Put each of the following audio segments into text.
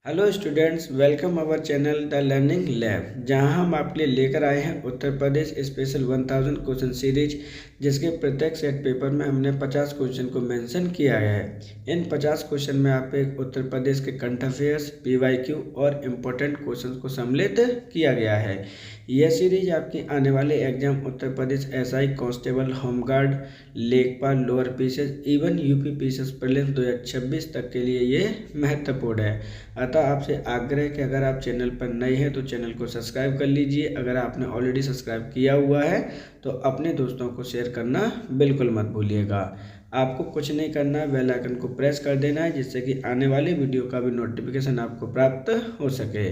Hello students, welcome our channel the learning lab, जहां हम आपके लिए लेकर आए हैं Uttar Pradesh special 1000 question series, जिसके प्रत्येक सेट पेपर में हमने 50 क्वेश्चन को मेंशन किया है। इन 50 क्वेश्चन में आप एक उत्तर प्रदेश के करंट अफेयर्स, पीवाईक्यू और इम्पोर्टेंट क्वेश्चन को सम्मिलित किया गया है। यह सीरीज आपकी आने वाले exam Uttar Pradesh SI constable, home guard, लेखपाल, lower PCS, even UP PCS prelims 2026 तक के लिए ये महत्वपूर्ण है। अतः आपसे आग्रह है कि अगर आप चैनल पर नए हैं तो चैनल को सब्सक्राइब कर लीजिए। अगर आपने ऑलरेडी सब्सक्राइब किया हुआ है तो अपने दोस्तों को शेयर करना बिल्कुल मत भूलिएगा। आपको कुछ नहीं करना है, बेल आइकन को प्रेस कर देना है, जिससे कि आने वाले वीडियो का भी नोटिफिकेशन आपको प्राप्त हो सके।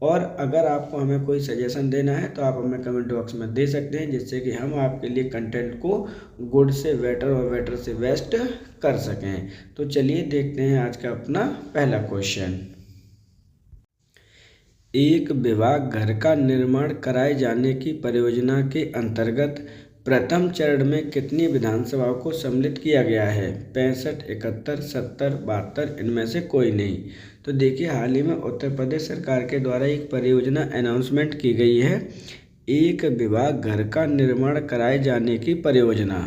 और अगर आपको हमें कोई सजेशन देना है तो आप हमें कमेंट बॉक्स में दे सकते हैं, जिससे कि हम आपके लिए कंटेंट को गुड से बेटर और बेटर से बेस्ट कर सकें। तो चलिए देखते हैं आज का अपना पहला क्वेश्चन। एक विभाग घर का निर्माण कराए जाने की परियोजना के अंतर्गत प्रथम चरण में कितनी विधानसभाओं को सम्मिलित किया गया है? 65, 71, 70, 72, इनमें से कोई नहीं। तो देखिए, हाल ही में उत्तर प्रदेश सरकार के द्वारा एक परियोजना अनाउंसमेंट की गई है, एक विभाग घर का निर्माण कराए जाने की परियोजना,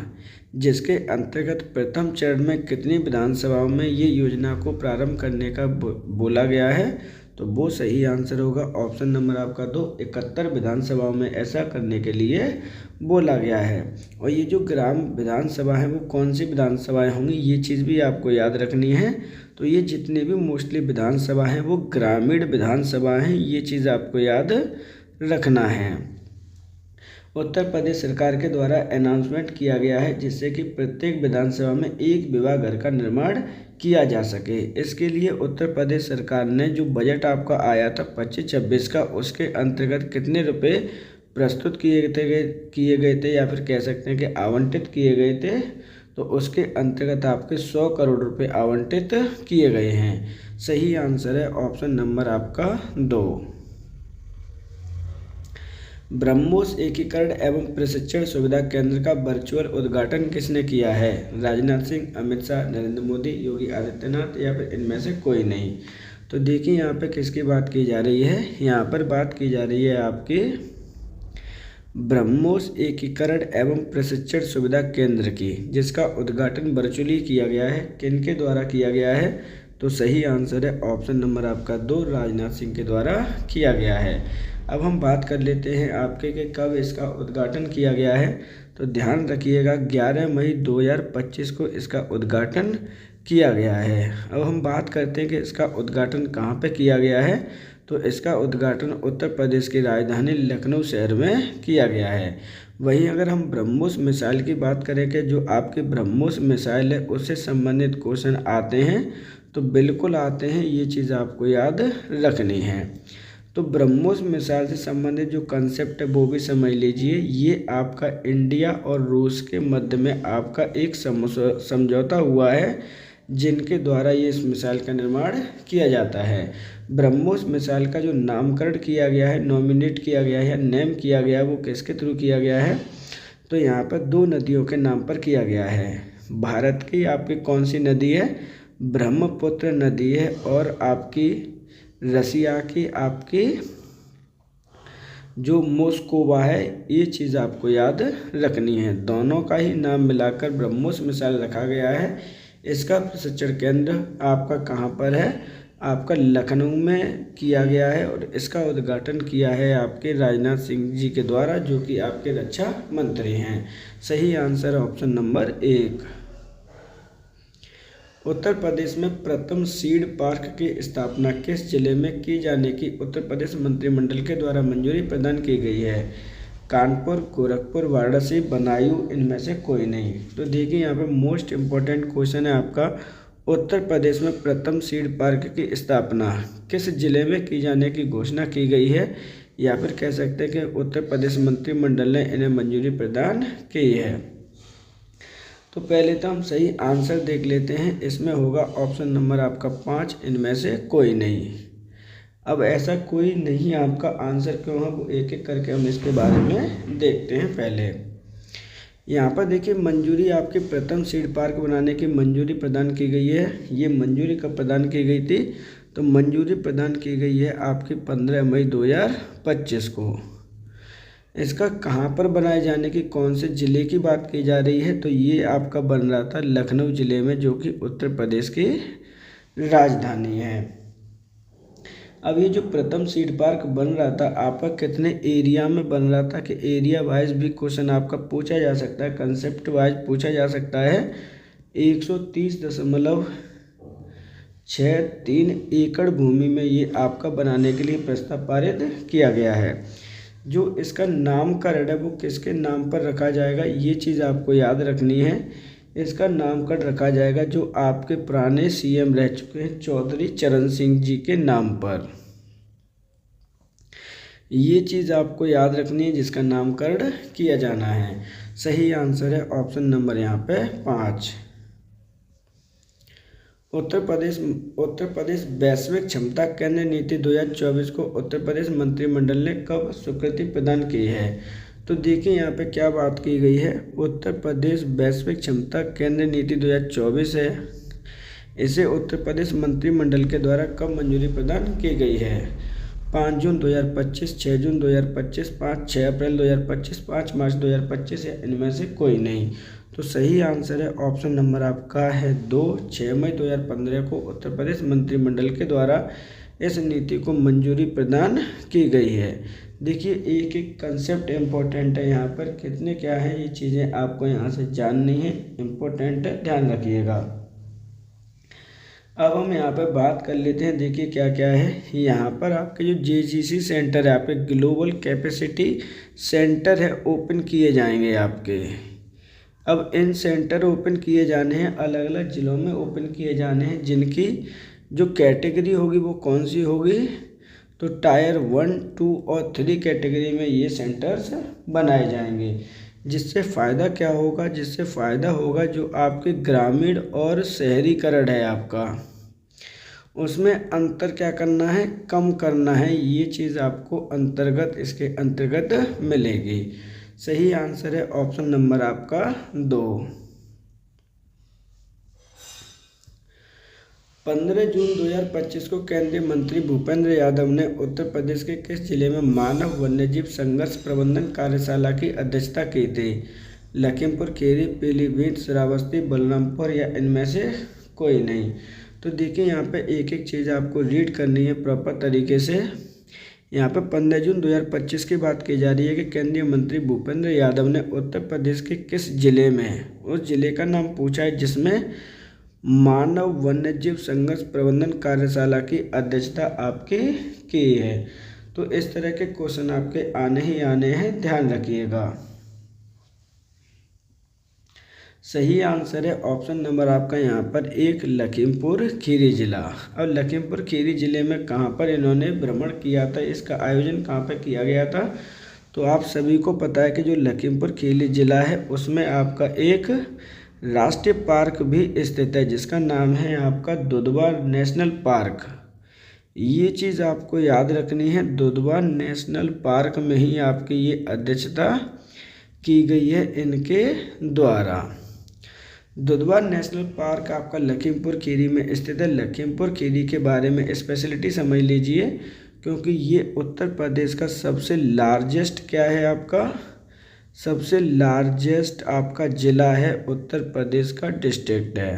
जिसके अंतर्गत प्रथम चरण में कितनी विधानसभाओं में ये योजना को प्रारंभ करने का बोला गया है। तो वो सही आंसर होगा ऑप्शन नंबर आपका 2, 71 विधानसभाओं में ऐसा करने के लिए बोला गया है। और ये जो ग्राम विधानसभा है वो कौन सी विधानसभाएं होंगी, ये चीज़ भी आपको याद रखनी है। तो ये जितने भी मोस्टली विधानसभा हैं वो ग्रामीण विधानसभा हैं, ये चीज़ आपको याद रखना है। उत्तर प्रदेश सरकार के द्वारा अनाउंसमेंट किया गया है, जिससे कि प्रत्येक विधानसभा में एक विभाग घर का निर्माण किया जा सके। इसके लिए उत्तर प्रदेश सरकार ने जो बजट आपका आया था 25-26 का, उसके अंतर्गत कितने रुपए प्रस्तुत किए गए थे या फिर कह सकते हैं कि आवंटित किए गए थे। तो उसके अंतर्गत आपके 100 करोड़ रुपए आवंटित किए गए हैं। सही आंसर है ऑप्शन नंबर आपका 2। ब्रह्मोस एकीकरण एवं प्रशिक्षण सुविधा केंद्र का वर्चुअल उद्घाटन किसने किया है? राजनाथ सिंह, अमित शाह, नरेंद्र मोदी, योगी आदित्यनाथ या फिर इनमें से कोई नहीं। तो देखिए, यहाँ पे किसकी बात की जा रही है? यहाँ पर बात की जा रही है आपके ब्रह्मोस एकीकरण एवं प्रशिक्षण सुविधा केंद्र की, जिसका उद्घाटन वर्चुअली किया गया है। किनके द्वारा किया गया है? तो सही आंसर है ऑप्शन नंबर आपका 2, राजनाथ सिंह के द्वारा किया गया है। अब हम बात कर लेते हैं आपके कि कब इसका उद्घाटन किया गया है। तो ध्यान रखिएगा, 11 मई 2025 को इसका उद्घाटन किया गया है। अब हम बात करते हैं कि इसका उद्घाटन कहाँ पे किया गया है। तो इसका उद्घाटन उत्तर प्रदेश की राजधानी लखनऊ शहर में किया गया है। वहीं अगर हम ब्रह्मोस मिसाइल की बात करें कि जो आपकी ब्रह्मोस मिसाइल है उससे संबंधित क्वेश्चन आते हैं, तो बिल्कुल आते हैं, ये चीज़ आपको याद रखनी है। तो ब्रह्मोस मिसाइल से संबंधित जो कंसेप्ट है वो भी समझ लीजिए। ये आपका इंडिया और रूस के मध्य में आपका एक समझौता हुआ है, जिनके द्वारा ये इस मिसाइल का निर्माण किया जाता है। ब्रह्मोस मिसाइल का जो नामकरण किया गया है, नॉमिनेट किया गया है, नेम किया गया है, वो किसके थ्रू किया गया है? तो यहाँ पर 2 नदियों के नाम पर किया गया है। भारत की आपकी कौन सी नदी है? ब्रह्मपुत्र नदी है। और आपकी रसिया की आपकी जो मोस्कोवा है, ये चीज़ आपको याद रखनी है। दोनों का ही नाम मिलाकर ब्रह्मोस मिसाइल रखा गया है। इसका प्रशिक्षण केंद्र आपका कहाँ पर है? आपका लखनऊ में किया गया है। और इसका उद्घाटन किया है आपके राजनाथ सिंह जी के द्वारा, जो कि आपके रक्षा मंत्री हैं। सही answer option number 1। Uttar Pradesh में प्रथम सीड पार्क की स्थापना किस जिले में की जाने की उत्तर प्रदेश मंत्रिमंडल के द्वारा मंजूरी प्रदान की गई है? कानपुर, गोरखपुर, वाराणसी, बदायूं, इनमें से कोई नहीं। तो देखिए, यहाँ पे मोस्ट इम्पोर्टेंट क्वेश्चन है आपका, उत्तर प्रदेश में प्रथम सीड पार्क की स्थापना किस जिले में की जाने की घोषणा की गई है, या फिर कह सकते हैं कि उत्तर प्रदेश मंत्रिमंडल ने इन्हें मंजूरी प्रदान की है। तो पहले तो हम सही आंसर देख लेते हैं। इसमें होगा ऑप्शन नंबर आपका 5, इनमें से कोई नहीं। अब ऐसा कोई नहीं आपका आंसर क्यों है, वो एक एक करके हम इसके बारे में देखते हैं। पहले यहाँ पर देखिए, मंजूरी आपके प्रथम सीड पार्क बनाने की मंजूरी प्रदान की गई है। ये मंजूरी कब प्रदान की गई थी? तो मंजूरी प्रदान की गई है आपकी 15 मई 2025 को। इसका कहाँ पर बनाए जाने की, कौन से ज़िले की बात की जा रही है, तो ये आपका बन रहा था लखनऊ ज़िले में, जो कि उत्तर प्रदेश की राजधानी है। अब ये जो प्रथम सीड पार्क बन रहा था आपका कितने एरिया में बन रहा था, कि एरिया वाइज भी क्वेश्चन आपका पूछा जा सकता है, कंसेप्ट वाइज पूछा जा सकता है। 130.63 एकड़ भूमि में ये आपका बनाने के लिए प्रस्ताव पारित किया गया है। जो इसका नामकरण है वो किसके नाम पर रखा जाएगा, ये चीज़ आपको याद रखनी है। इसका नामकरण रखा जाएगा जो आपके पुराने सीएम रह चुके हैं चौधरी चरण सिंह जी के नाम पर। ये चीज़ आपको याद रखनी है, जिसका नामकरण किया जाना है। सही आंसर है ऑप्शन नंबर यहाँ पे 5। उत्तर प्रदेश वैश्विक क्षमता केंद्र नीति 2024 को उत्तर प्रदेश मंत्रिमंडल ने कब स्वीकृति प्रदान की है। तो देखिए यहाँ पे क्या बात की गई है, उत्तर प्रदेश वैश्विक क्षमता केंद्र नीति 2024 है। इसे उत्तर प्रदेश मंत्रिमंडल के द्वारा कब मंजूरी प्रदान की गई है। 5 जून 2025, 6 जून 2025, 6 अप्रैल 2025, 5 मार्च 2025 या इनमें से कोई नहीं। तो सही आंसर है ऑप्शन नंबर आपका है 2, 6 मई 2015 को उत्तर प्रदेश मंत्रिमंडल के द्वारा इस नीति को मंजूरी प्रदान की गई है। देखिए एक एक कंसेप्ट इम्पोर्टेंट है, यहाँ पर कितने क्या है ये चीज़ें आपको यहाँ से जाननी है, इम्पोर्टेंट है, ध्यान रखिएगा। अब हम यहाँ पर बात कर लेते हैं, देखिए क्या क्या है। यहाँ पर आपके जो JGC सेंटर है, आपके ग्लोबल कैपेसिटी सेंटर है, ओपन किए जाएंगे आपके। अब इन सेंटर ओपन किए जाने हैं, अलग अलग ज़िलों में ओपन किए जाने हैं, जिनकी जो कैटेगरी होगी वो कौन सी होगी, तो टायर 1, 2 और 3 कैटेगरी में ये सेंटर्स बनाए जाएंगे। जिससे फ़ायदा क्या होगा, जिससे फ़ायदा होगा जो आपके ग्रामीण और शहरीकरण है आपका, उसमें अंतर क्या करना है, कम करना है। ये चीज़ आपको अंतर्गत, इसके अंतर्गत मिलेगी। सही आंसर है ऑप्शन नंबर आपका 2। 15 जून 2025 को केंद्रीय मंत्री भूपेंद्र यादव ने उत्तर प्रदेश के किस जिले में मानव वन्यजीव संघर्ष प्रबंधन कार्यशाला की अध्यक्षता की थी। लखीमपुर खीरी, पीलीभीत, श्रावस्ती, बलरामपुर या इनमें से कोई नहीं। तो देखिए यहाँ पे एक एक चीज़ आपको रीड करनी है प्रॉपर तरीके से। यहाँ पे 15 जून 2025 की बात की जा रही है कि केंद्रीय मंत्री भूपेंद्र यादव ने उत्तर प्रदेश के किस जिले में, उस जिले का नाम पूछा है जिसमें मानव वन्यजीव संघर्ष प्रबंधन कार्यशाला की अध्यक्षता आपकी की है। तो इस तरह के क्वेश्चन आपके आने ही आने हैं, ध्यान रखिएगा। सही आंसर है ऑप्शन नंबर आपका यहाँ पर 1, लखीमपुर खीरी जिला। अब लखीमपुर खीरी जिले में कहाँ पर इन्होंने भ्रमण किया था, इसका आयोजन कहाँ पर किया गया था, तो आप सभी को पता है कि जो लखीमपुर खीरी जिला है उसमें आपका एक राष्ट्रीय पार्क भी स्थित है, जिसका नाम है आपका दुधवा नेशनल पार्क। ये चीज़ आपको याद रखनी है, दुधवा नेशनल पार्क में ही आपकी ये अध्यक्षता की गई है इनके द्वारा। दुधवा नेशनल पार्क आपका लखीमपुर खीरी में स्थित है। लखीमपुर खीरी के बारे में स्पेशलिटी समझ लीजिए, क्योंकि ये उत्तर प्रदेश का सबसे लार्जेस्ट क्या है, आपका सबसे लार्जेस्ट आपका ज़िला है, उत्तर प्रदेश का डिस्ट्रिक्ट है।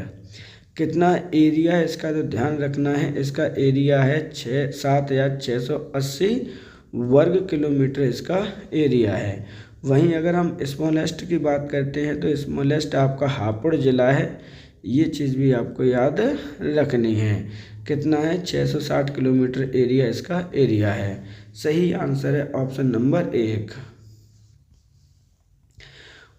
कितना एरिया है इसका, तो ध्यान रखना है, इसका एरिया है 7,680 वर्ग किलोमीटर इसका एरिया है। वहीं अगर हम स्मॉलेस्ट की बात करते हैं तो स्मॉलेस्ट आपका हापुड़ ज़िला है। ये चीज़ भी आपको याद रखनी है। कितना है, 660 किलोमीटर एरिया इसका एरिया है। सही आंसर है ऑप्शन नंबर 1।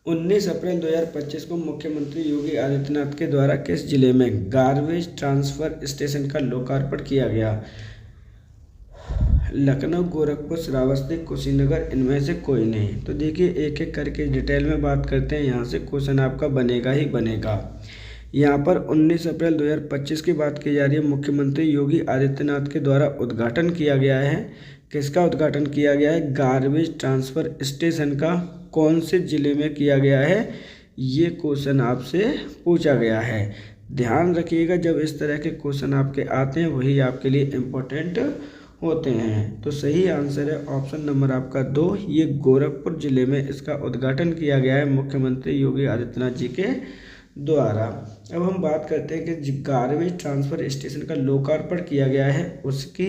19 अप्रैल 2025 को मुख्यमंत्री योगी आदित्यनाथ के द्वारा किस जिले में गार्बेज ट्रांसफर स्टेशन का लोकार्पण किया गया। लखनऊ, गोरखपुर, श्रावस्ती, कुशीनगर, इनमें से कोई नहीं। तो देखिए एक एक करके डिटेल में बात करते हैं, यहाँ से क्वेश्चन आपका बनेगा ही बनेगा। यहाँ पर 19 अप्रैल 2025 की बात की जा रही है, मुख्यमंत्री योगी आदित्यनाथ के द्वारा उद्घाटन किया गया है। किसका उद्घाटन किया गया है, गार्बेज ट्रांसफ़र स्टेशन का। कौन से ज़िले में किया गया है, ये क्वेश्चन आपसे पूछा गया है। ध्यान रखिएगा, जब इस तरह के क्वेश्चन आपके आते हैं वही आपके लिए इम्पोर्टेंट होते हैं। तो सही आंसर है ऑप्शन नंबर आपका 2, ये गोरखपुर जिले में इसका उद्घाटन किया गया है मुख्यमंत्री योगी आदित्यनाथ जी के द्वारा। अब हम बात करते हैं कि 11वें ट्रांसफर स्टेशन का लोकार्पण किया गया है, उसकी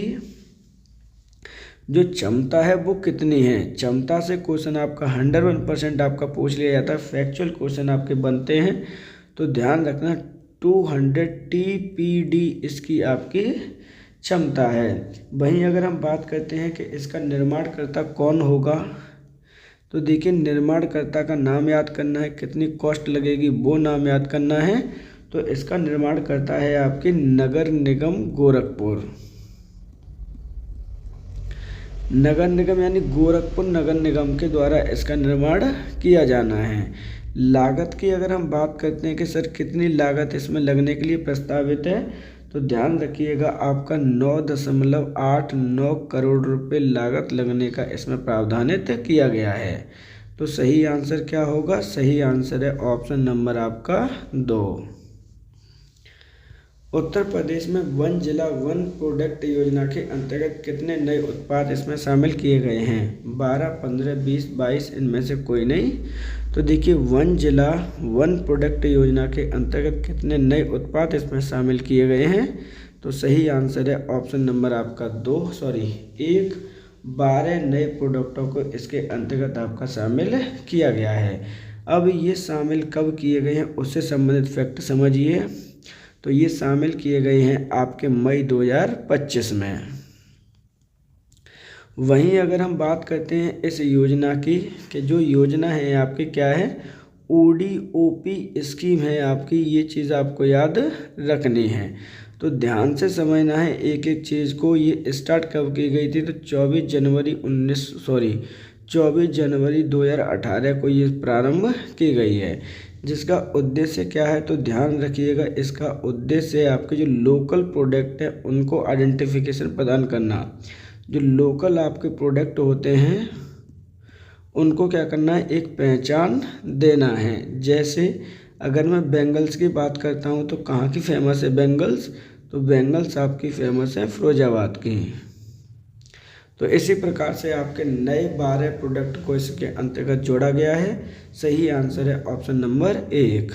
जो क्षमता है वो कितनी है। क्षमता से क्वेश्चन आपका 101% आपका पूछ लिया जाता है, फैक्चुअल क्वेश्चन आपके बनते हैं। तो ध्यान रखना 200 TPD इसकी आपकी क्षमता है। वहीं अगर हम बात करते हैं कि इसका निर्माणकर्ता कौन होगा, तो देखिए निर्माणकर्ता का नाम याद करना है, कितनी कॉस्ट लगेगी वो नाम याद करना है। तो इसका निर्माणकर्ता है आपकी नगर निगम गोरखपुर। नगर निगम यानी गोरखपुर नगर निगम के द्वारा इसका निर्माण किया जाना है। लागत की अगर हम बात करते हैं कि सर कितनी लागत इसमें लगने के लिए प्रस्तावित है, तो ध्यान रखिएगा आपका 9.89 करोड़ रुपए लागत लगने का इसमें प्रावधानित किया गया है। तो सही आंसर क्या होगा, सही आंसर है ऑप्शन नंबर आपका 2। उत्तर प्रदेश में वन जिला वन प्रोडक्ट योजना के अंतर्गत कितने नए उत्पाद इसमें शामिल किए गए हैं। 12, 15, 20, 22 इनमें से कोई नहीं। तो देखिए वन जिला वन प्रोडक्ट योजना के अंतर्गत कितने नए उत्पाद इसमें शामिल किए गए हैं। तो सही आंसर है ऑप्शन नंबर आपका 1, 12 नए प्रोडक्टों को इसके अंतर्गत आपका शामिल किया गया है। अब ये शामिल कब किए गए हैं उससे संबंधित फैक्ट समझिए। तो ये शामिल किए गए हैं आपके मई 2025 में। वहीं अगर हम बात करते हैं इस योजना की कि जो योजना है आपकी क्या है, ODOP स्कीम है आपकी, ये चीज़ आपको याद रखनी है। तो ध्यान से समझना है एक एक चीज़ को। ये स्टार्ट कब की गई थी, तो 24 जनवरी 2018 को ये प्रारंभ की गई है। जिसका उद्देश्य क्या है, तो ध्यान रखिएगा इसका उद्देश्य आपके जो लोकल प्रोडक्ट है उनको आइडेंटिफिकेशन प्रदान करना। जो लोकल आपके प्रोडक्ट होते हैं उनको क्या करना है, एक पहचान देना है। जैसे अगर मैं बेंगल्स की बात करता हूँ तो कहाँ की फेमस है बेंगल्स, तो बेंगल्स आपकी फेमस है फिरोजाबाद की। तो इसी प्रकार से आपके नए 12 प्रोडक्ट को इसके अंतर्गत जोड़ा गया है। सही आंसर है ऑप्शन नंबर 1।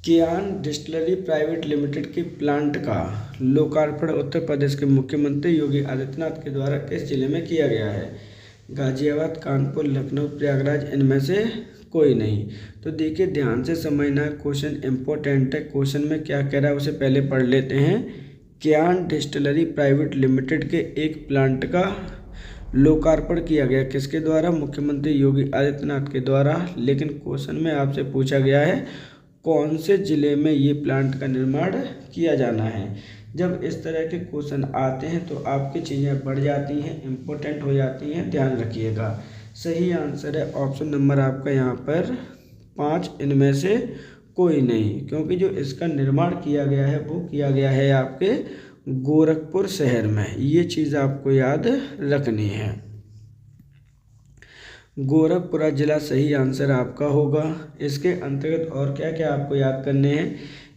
कियान डिस्टिलरी प्राइवेट लिमिटेड की प्लांट का लोकार्पण उत्तर प्रदेश के मुख्यमंत्री योगी आदित्यनाथ के द्वारा किस जिले में किया गया है। गाजियाबाद, कानपुर, लखनऊ, प्रयागराज इनमें से कोई नहीं। तो देखिए ध्यान से समझना है, क्वेश्चन इंपॉर्टेंट है। क्वेश्चन में क्या कह रहा है उसे पहले पढ़ लेते हैं। कियान डिस्टिलरी प्राइवेट लिमिटेड के एक प्लांट का लोकार्पण किया गया, किसके द्वारा, मुख्यमंत्री योगी आदित्यनाथ के द्वारा। लेकिन क्वेश्चन में आपसे पूछा गया है कौन से ज़िले में ये प्लांट का निर्माण किया जाना है। जब इस तरह के क्वेश्चन आते हैं तो आपकी चीज़ें बढ़ जाती हैं, इम्पोर्टेंट हो जाती हैं, ध्यान रखिएगा। सही आंसर है ऑप्शन नंबर आपका यहाँ पर 5, इनमें से कोई नहीं। क्योंकि जो इसका निर्माण किया गया है वो किया गया है आपके गोरखपुर शहर में, ये चीज़ आपको याद रखनी है। गोरखपुरा जिला सही आंसर आपका होगा। इसके अंतर्गत और क्या क्या आपको याद करने हैं,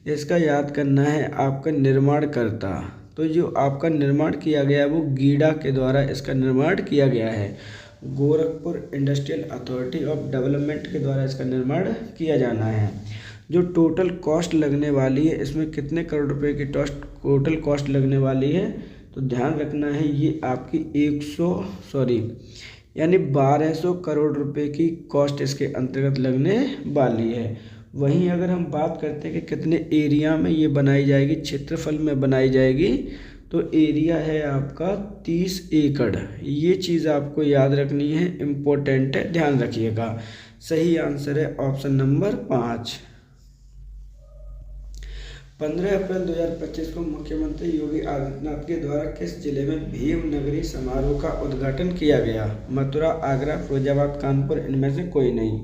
इसका याद करना है आपका निर्माणकर्ता। तो जो आपका निर्माण किया गया है वो गीडा के द्वारा इसका निर्माण किया गया है। Gorakhpur industrial authority of development के द्वारा इसका निर्माण किया जाना है। जो टोटल कॉस्ट लगने वाली है, इसमें कितने करोड़ रुपए की टोटल कॉस्ट लगने वाली है, तो ध्यान रखना है ये आपकी 1200 करोड़ रुपए की कॉस्ट इसके अंतर्गत लगने वाली है। वहीं अगर हम बात करते हैं कि कितने एरिया में ये बनाई जाएगी, क्षेत्रफल में बनाई जाएगी, तो एरिया है आपका 30 एकड़। ये चीज़ आपको याद रखनी है, इम्पोर्टेंट है, ध्यान रखिएगा। सही आंसर है ऑप्शन नंबर 5। 15 अप्रैल 2025 को मुख्यमंत्री योगी आदित्यनाथ के द्वारा किस जिले में भीम नगरी समारोह का उद्घाटन किया गया। मथुरा, आगरा, फिरोजाबाद, कानपुर इनमें से कोई नहीं।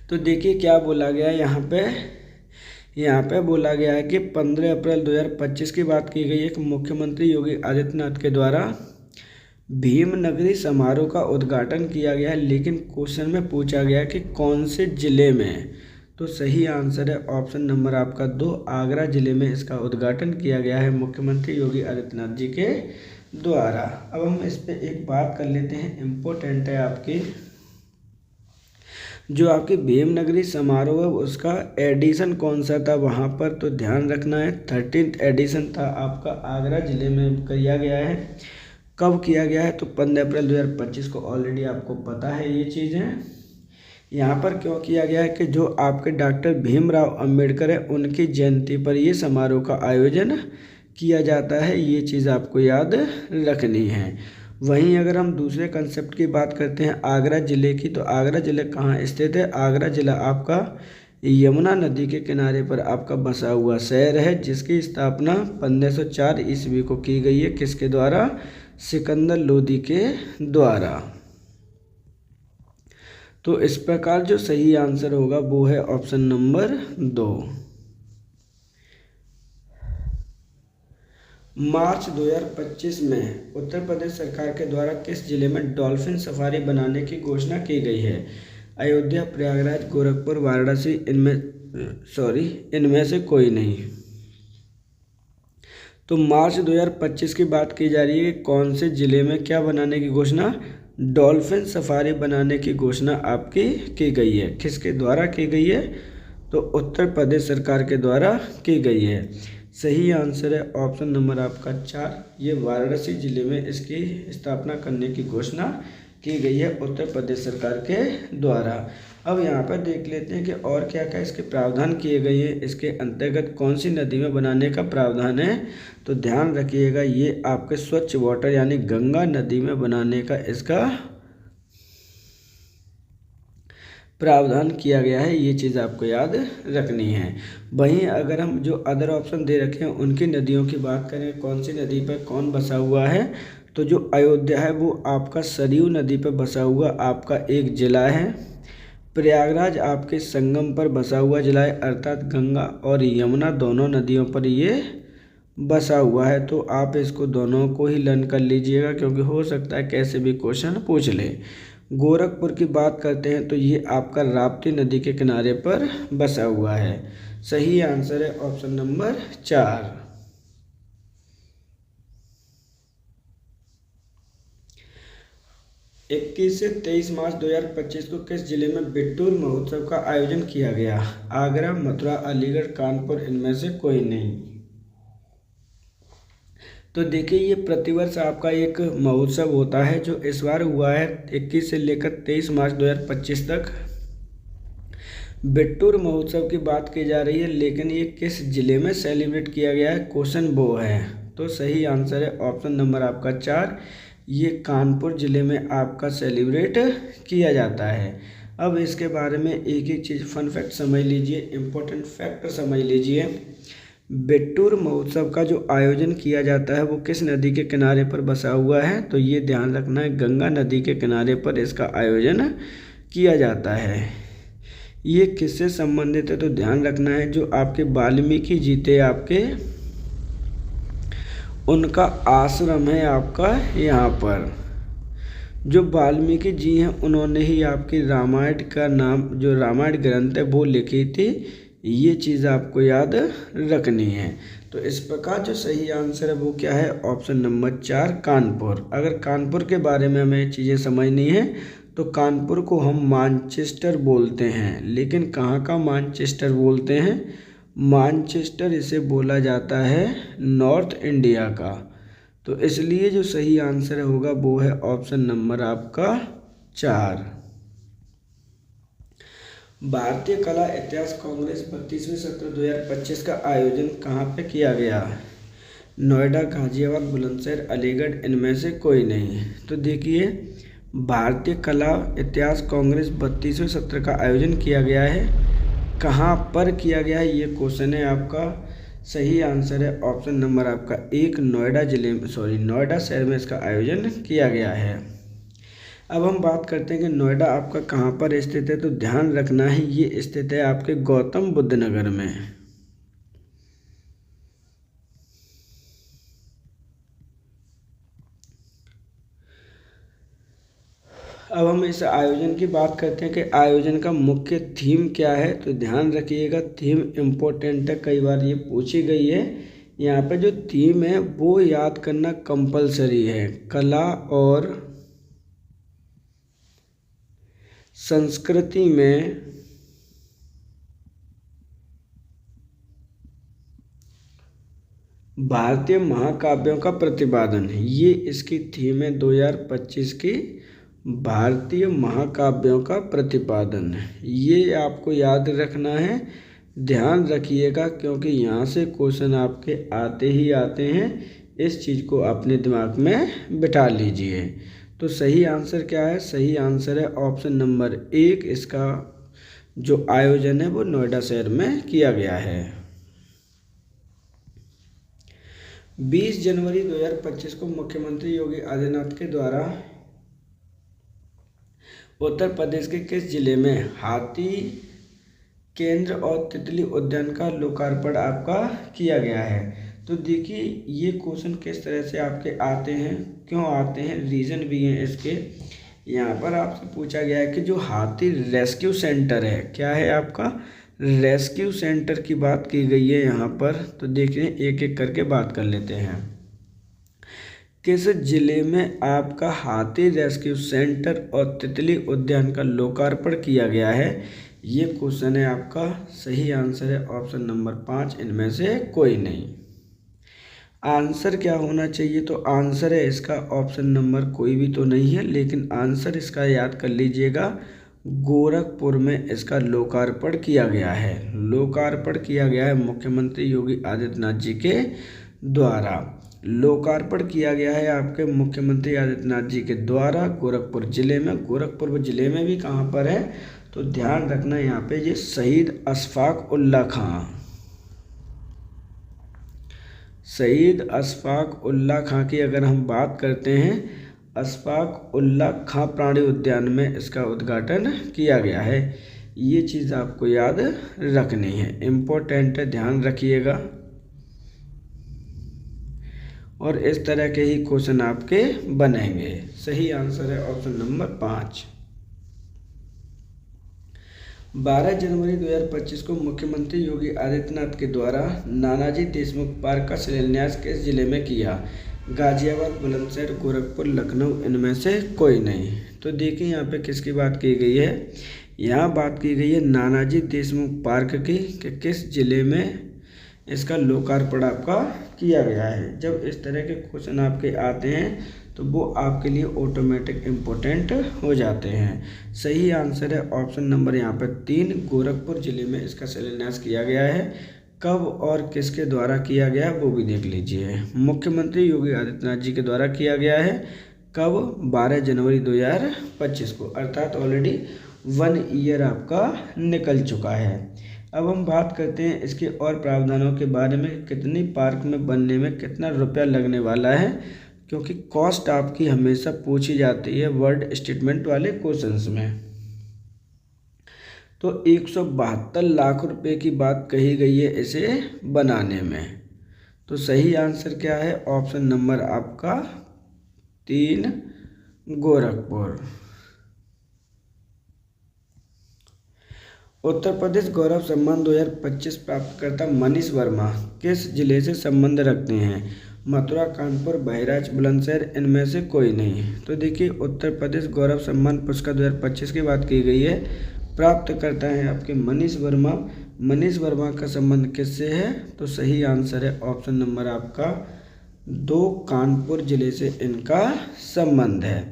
तो देखिए क्या बोला गया है यहाँ पे बोला गया है कि 15 अप्रैल 2025 की बात की गई है कि मुख्यमंत्री योगी आदित्यनाथ के द्वारा भीम नगरी समारोह का उद्घाटन किया गया है, लेकिन क्वेश्चन में पूछा गया कि कौन से जिले में। तो सही आंसर है ऑप्शन नंबर आपका 2, आगरा जिले में इसका उद्घाटन किया गया है मुख्यमंत्री योगी आदित्यनाथ जी के द्वारा। अब हम इस पे एक बात कर लेते हैं, इम्पोर्टेंट है आपकी, जो आपकी भीम नगरी समारोह है उसका एडिशन कौन सा था वहाँ पर। तो ध्यान रखना है 13th एडिशन था आपका, आगरा ज़िले में किया गया है। कब किया गया है, तो 15 अप्रैल 2025 को, ऑलरेडी आपको पता है ये चीज़ें। यहाँ पर क्यों किया गया है कि जो आपके डॉक्टर भीमराव अंबेडकर है उनकी जयंती पर ये समारोह का आयोजन किया जाता है, ये चीज़ आपको याद रखनी है। वहीं अगर हम दूसरे कंसेप्ट की बात करते हैं आगरा ज़िले की, तो आगरा ज़िला कहाँ स्थित है। आगरा ज़िला आपका यमुना नदी के किनारे पर आपका बसा हुआ शहर है, जिसकी स्थापना 1504 ईस्वी को की गई है। किसके द्वारा, सिकंदर लोदी के द्वारा। तो इस प्रकार जो सही आंसर होगा वो है ऑप्शन नंबर 2। मार्च 2025 में उत्तर प्रदेश सरकार के द्वारा किस जिले में डॉल्फिन सफारी बनाने की घोषणा की गई है। अयोध्या, प्रयागराज, गोरखपुर, वाराणसी, इनमें से कोई नहीं। तो मार्च 2025 की बात की जा रही है, कौन से जिले में क्या बनाने की घोषणा, डॉल्फिन सफारी बनाने की घोषणा आपकी की गई है। किसके द्वारा की गई है, तो उत्तर प्रदेश सरकार के द्वारा की गई है। सही आंसर है ऑप्शन नंबर आपका 4, ये वाराणसी जिले में इसकी स्थापना करने की घोषणा की गई है उत्तर प्रदेश सरकार के द्वारा। अब यहाँ पर देख लेते हैं कि और क्या क्या इसके प्रावधान किए गए हैं, इसके अंतर्गत कौन सी नदी में बनाने का प्रावधान है। तो ध्यान रखिएगा ये आपके स्वच्छ वाटर यानी गंगा नदी में बनाने का इसका प्रावधान किया गया है, ये चीज़ आपको याद रखनी है। वहीं अगर हम जो अदर ऑप्शन दे रखे हैं उनकी नदियों की बात करें, कौन सी नदी पर कौन बसा हुआ है, तो जो अयोध्या है वो आपका सरयू नदी पर बसा हुआ आपका एक जिला है। प्रयागराज आपके संगम पर बसा हुआ जिला है, अर्थात गंगा और यमुना दोनों नदियों पर ये बसा हुआ है। तो आप इसको दोनों को ही लर्न कर लीजिएगा, क्योंकि हो सकता है कैसे भी क्वेश्चन पूछ ले। गोरखपुर की बात करते हैं तो ये आपका राप्ती नदी के किनारे पर बसा हुआ है। सही आंसर है ऑप्शन नंबर 4। इक्कीस से 23 मार्च 2025 को किस जिले में बिट्टूर महोत्सव का आयोजन किया गया। आगरा, मथुरा, अलीगढ़, कानपुर, इनमें से कोई नहीं। तो देखिए ये प्रतिवर्ष आपका एक महोत्सव होता है जो इस बार हुआ है 21 से लेकर 23 मार्च 2025 तक। बिट्टूर महोत्सव की बात की जा रही है, लेकिन ये किस जिले में सेलिब्रेट किया गया है, क्वेश्चन वो है। तो सही आंसर है ऑप्शन नंबर आपका 4, ये कानपुर जिले में आपका सेलिब्रेट किया जाता है। अब इसके बारे में एक एक चीज़ फन फैक्ट समझ लीजिए, इम्पोर्टेंट फैक्ट समझ लीजिए। बिट्टूर महोत्सव का जो आयोजन किया जाता है वो किस नदी के किनारे पर बसा हुआ है, तो ये ध्यान रखना है गंगा नदी के किनारे पर इसका आयोजन किया जाता है। ये किससे संबंधित है, तो ध्यान रखना है जो आपके वाल्मीकि जी थे आपके, उनका आश्रम है आपका यहाँ पर। जो वाल्मीकि जी हैं उन्होंने ही आपकी रामायण का नाम, जो रामायण ग्रंथ है वो लिखी थी, ये चीज़ आपको याद रखनी है। तो इस प्रकार जो सही आंसर है वो क्या है, ऑप्शन नंबर 4 कानपुर। अगर कानपुर के बारे में हमें चीज़ें समझनी है तो कानपुर को हम मानचेस्टर बोलते हैं, लेकिन कहाँ का मानचेस्टर बोलते हैं, मानचेस्टर इसे बोला जाता है नॉर्थ इंडिया का। तो इसलिए जो सही आंसर होगा वो है ऑप्शन नंबर आपका 4। भारतीय कला इतिहास कांग्रेस 32वें सत्र 2025 का आयोजन कहाँ पे किया गया। नोएडा, गाजियाबाद, बुलंदशहर, अलीगढ़, इनमें से कोई नहीं। तो देखिए भारतीय कला इतिहास कांग्रेस 32वें सत्र का आयोजन किया गया है, कहाँ पर किया गया है ये क्वेश्चन है आपका। सही आंसर है ऑप्शन नंबर आपका 1, नोएडा जिले में, नोएडा शहर में इसका आयोजन किया गया है। अब हम बात करते हैं कि नोएडा आपका कहाँ पर स्थित है, तो ध्यान रखना है ये स्थित है आपके गौतम बुद्ध नगर में। अब हम इस आयोजन की बात करते हैं कि आयोजन का मुख्य थीम क्या है। तो ध्यान रखिएगा, थीम इम्पोर्टेंट है, कई बार ये पूछी गई है। यहाँ पे जो थीम है वो याद करना कंपलसरी है। कला और संस्कृति में भारतीय महाकाव्यों का प्रतिपादन, ये इसकी थीम है 2025 की। भारतीय महाकाव्यों का प्रतिपादन, ये आपको याद रखना है। ध्यान रखिएगा क्योंकि यहाँ से क्वेश्चन आपके आते ही आते हैं। इस चीज़ को अपने दिमाग में बिठा लीजिए। तो सही आंसर क्या है? सही आंसर है ऑप्शन नंबर 1। इसका जो आयोजन है वो नोएडा शहर में किया गया है। 20 जनवरी 2025 को मुख्यमंत्री योगी आदित्यनाथ के द्वारा उत्तर प्रदेश के किस जिले में हाथी केंद्र और तितली उद्यान का लोकार्पण आपका किया गया है? तो देखिए, ये क्वेश्चन किस तरह से आपके आते हैं, क्यों आते हैं, रीज़न भी हैं इसके। यहाँ पर आपसे पूछा गया है कि जो हाथी रेस्क्यू सेंटर है, क्या है आपका? रेस्क्यू सेंटर की बात की गई है यहाँ पर। तो देखिए, एक एक करके बात कर लेते हैं। किस जिले में आपका हाथी रेस्क्यू सेंटर और तितली उद्यान का लोकार्पण किया गया है? ये क्वेश्चन है आपका। सही आंसर है ऑप्शन नंबर 5, इनमें से कोई नहीं। आंसर क्या होना चाहिए? तो आंसर है इसका ऑप्शन नंबर कोई भी तो नहीं है, लेकिन आंसर इसका याद कर लीजिएगा, गोरखपुर में इसका लोकार्पण किया गया है। लोकार्पण किया गया है मुख्यमंत्री योगी आदित्यनाथ जी के द्वारा। लोकार्पण किया गया है आपके मुख्यमंत्री आदित्यनाथ जी के द्वारा गोरखपुर जिले में। गोरखपुर जिले में भी कहाँ पर है? तो ध्यान रखना यहाँ पे, ये शहीद अशफाक उल्ला खां, शहीद अशफाक उल्ला खां की अगर हम बात करते हैं, अशफाक उल्ला खां प्राणी उद्यान में इसका उद्घाटन किया गया है। ये चीज़ आपको याद रखनी है, इम्पोर्टेंट है, ध्यान रखिएगा। और इस तरह के ही क्वेश्चन आपके बनेंगे। सही आंसर है ऑप्शन नंबर 5। 12 जनवरी 2025 को मुख्यमंत्री योगी आदित्यनाथ के द्वारा नानाजी देशमुख पार्क का शिलान्यास किस जिले में किया? गाजियाबाद, बुलंदशहर, गोरखपुर, लखनऊ, इनमें से कोई नहीं। तो देखिए, यहाँ पे किसकी बात की गई है? यहाँ बात की गई है नानाजी देशमुख पार्क की, कि किस जिले में इसका लोकार्पण आपका किया गया है। जब इस तरह के क्वेश्चन आपके आते हैं तो वो आपके लिए ऑटोमेटिक इम्पोर्टेंट हो जाते हैं। सही आंसर है ऑप्शन नंबर यहाँ पर 3, गोरखपुर जिले में इसका शिलान्यास किया गया है। कब और किसके द्वारा किया गया वो भी देख लीजिए। मुख्यमंत्री योगी आदित्यनाथ जी के द्वारा किया गया है। कब? 12 जनवरी 2025 को, अर्थात ऑलरेडी 1 ईयर आपका निकल चुका है। अब हम बात करते हैं इसके और प्रावधानों के बारे में, कितनी पार्क में बनने में कितना रुपया लगने वाला है, क्योंकि कॉस्ट आपकी हमेशा पूछी जाती है वर्ड स्टेटमेंट वाले क्वेश्चंस में। तो 172 लाख रुपए की बात कही गई है इसे बनाने में। तो सही आंसर क्या है? ऑप्शन नंबर आपका 3, गोरखपुर। उत्तर प्रदेश गौरव सम्मान 2025 प्राप्तकर्ता मनीष वर्मा किस जिले से संबंध रखते हैं? मथुरा, कानपुर, बहराइच, बुलंदशहर, इनमें से कोई नहीं। तो देखिए, उत्तर प्रदेश गौरव सम्मान पुरस्कार 2025 की बात की गई है। प्राप्त करता है आपके मनीष वर्मा। मनीष वर्मा का संबंध किससे है? तो सही आंसर है ऑप्शन नंबर आपका 2, कानपुर जिले से इनका संबंध है।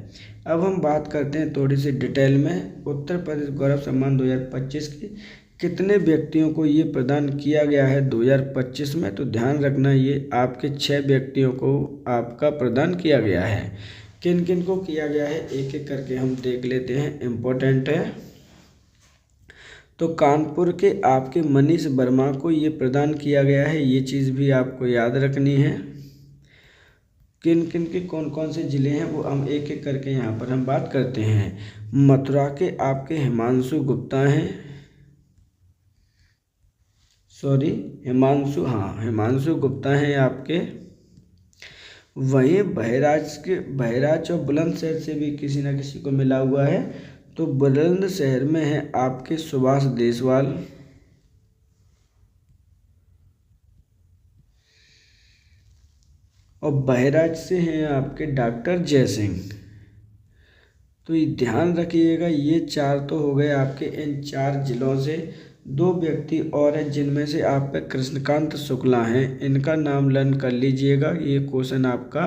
अब हम बात करते हैं थोड़ी सी डिटेल में, उत्तर प्रदेश गौरव सम्मान 2025 की कितने व्यक्तियों को ये प्रदान किया गया है 2025 में? तो ध्यान रखना, ये आपके 6 व्यक्तियों को आपका प्रदान किया गया है। किन किन को किया गया है एक एक करके हम देख लेते हैं, इम्पोर्टेंट है। तो कानपुर के आपके मनीष वर्मा को ये प्रदान किया गया है, ये चीज़ भी आपको याद रखनी है। किन किन के कौन कौन से ज़िले हैं वो हम एक एक करके यहाँ पर हम बात करते हैं। मथुरा के आपके हिमांशु गुप्ता हैं, हिमांशु गुप्ता हैं आपके। वहीं बहराइच और बुलंदशहर से भी किसी न किसी को मिला हुआ है। तो बुलंदशहर में है आपके सुभाष देशवाल, और बहराइच से हैं आपके डॉक्टर जयसिंह। तो ये ध्यान रखिएगा, ये 4 तो हो गए आपके इन 4 जिलों से। 2 व्यक्ति और हैं जिनमें से आप पे कृष्णकांत शुक्ला हैं, इनका नाम लर्न कर लीजिएगा। ये क्वेश्चन आपका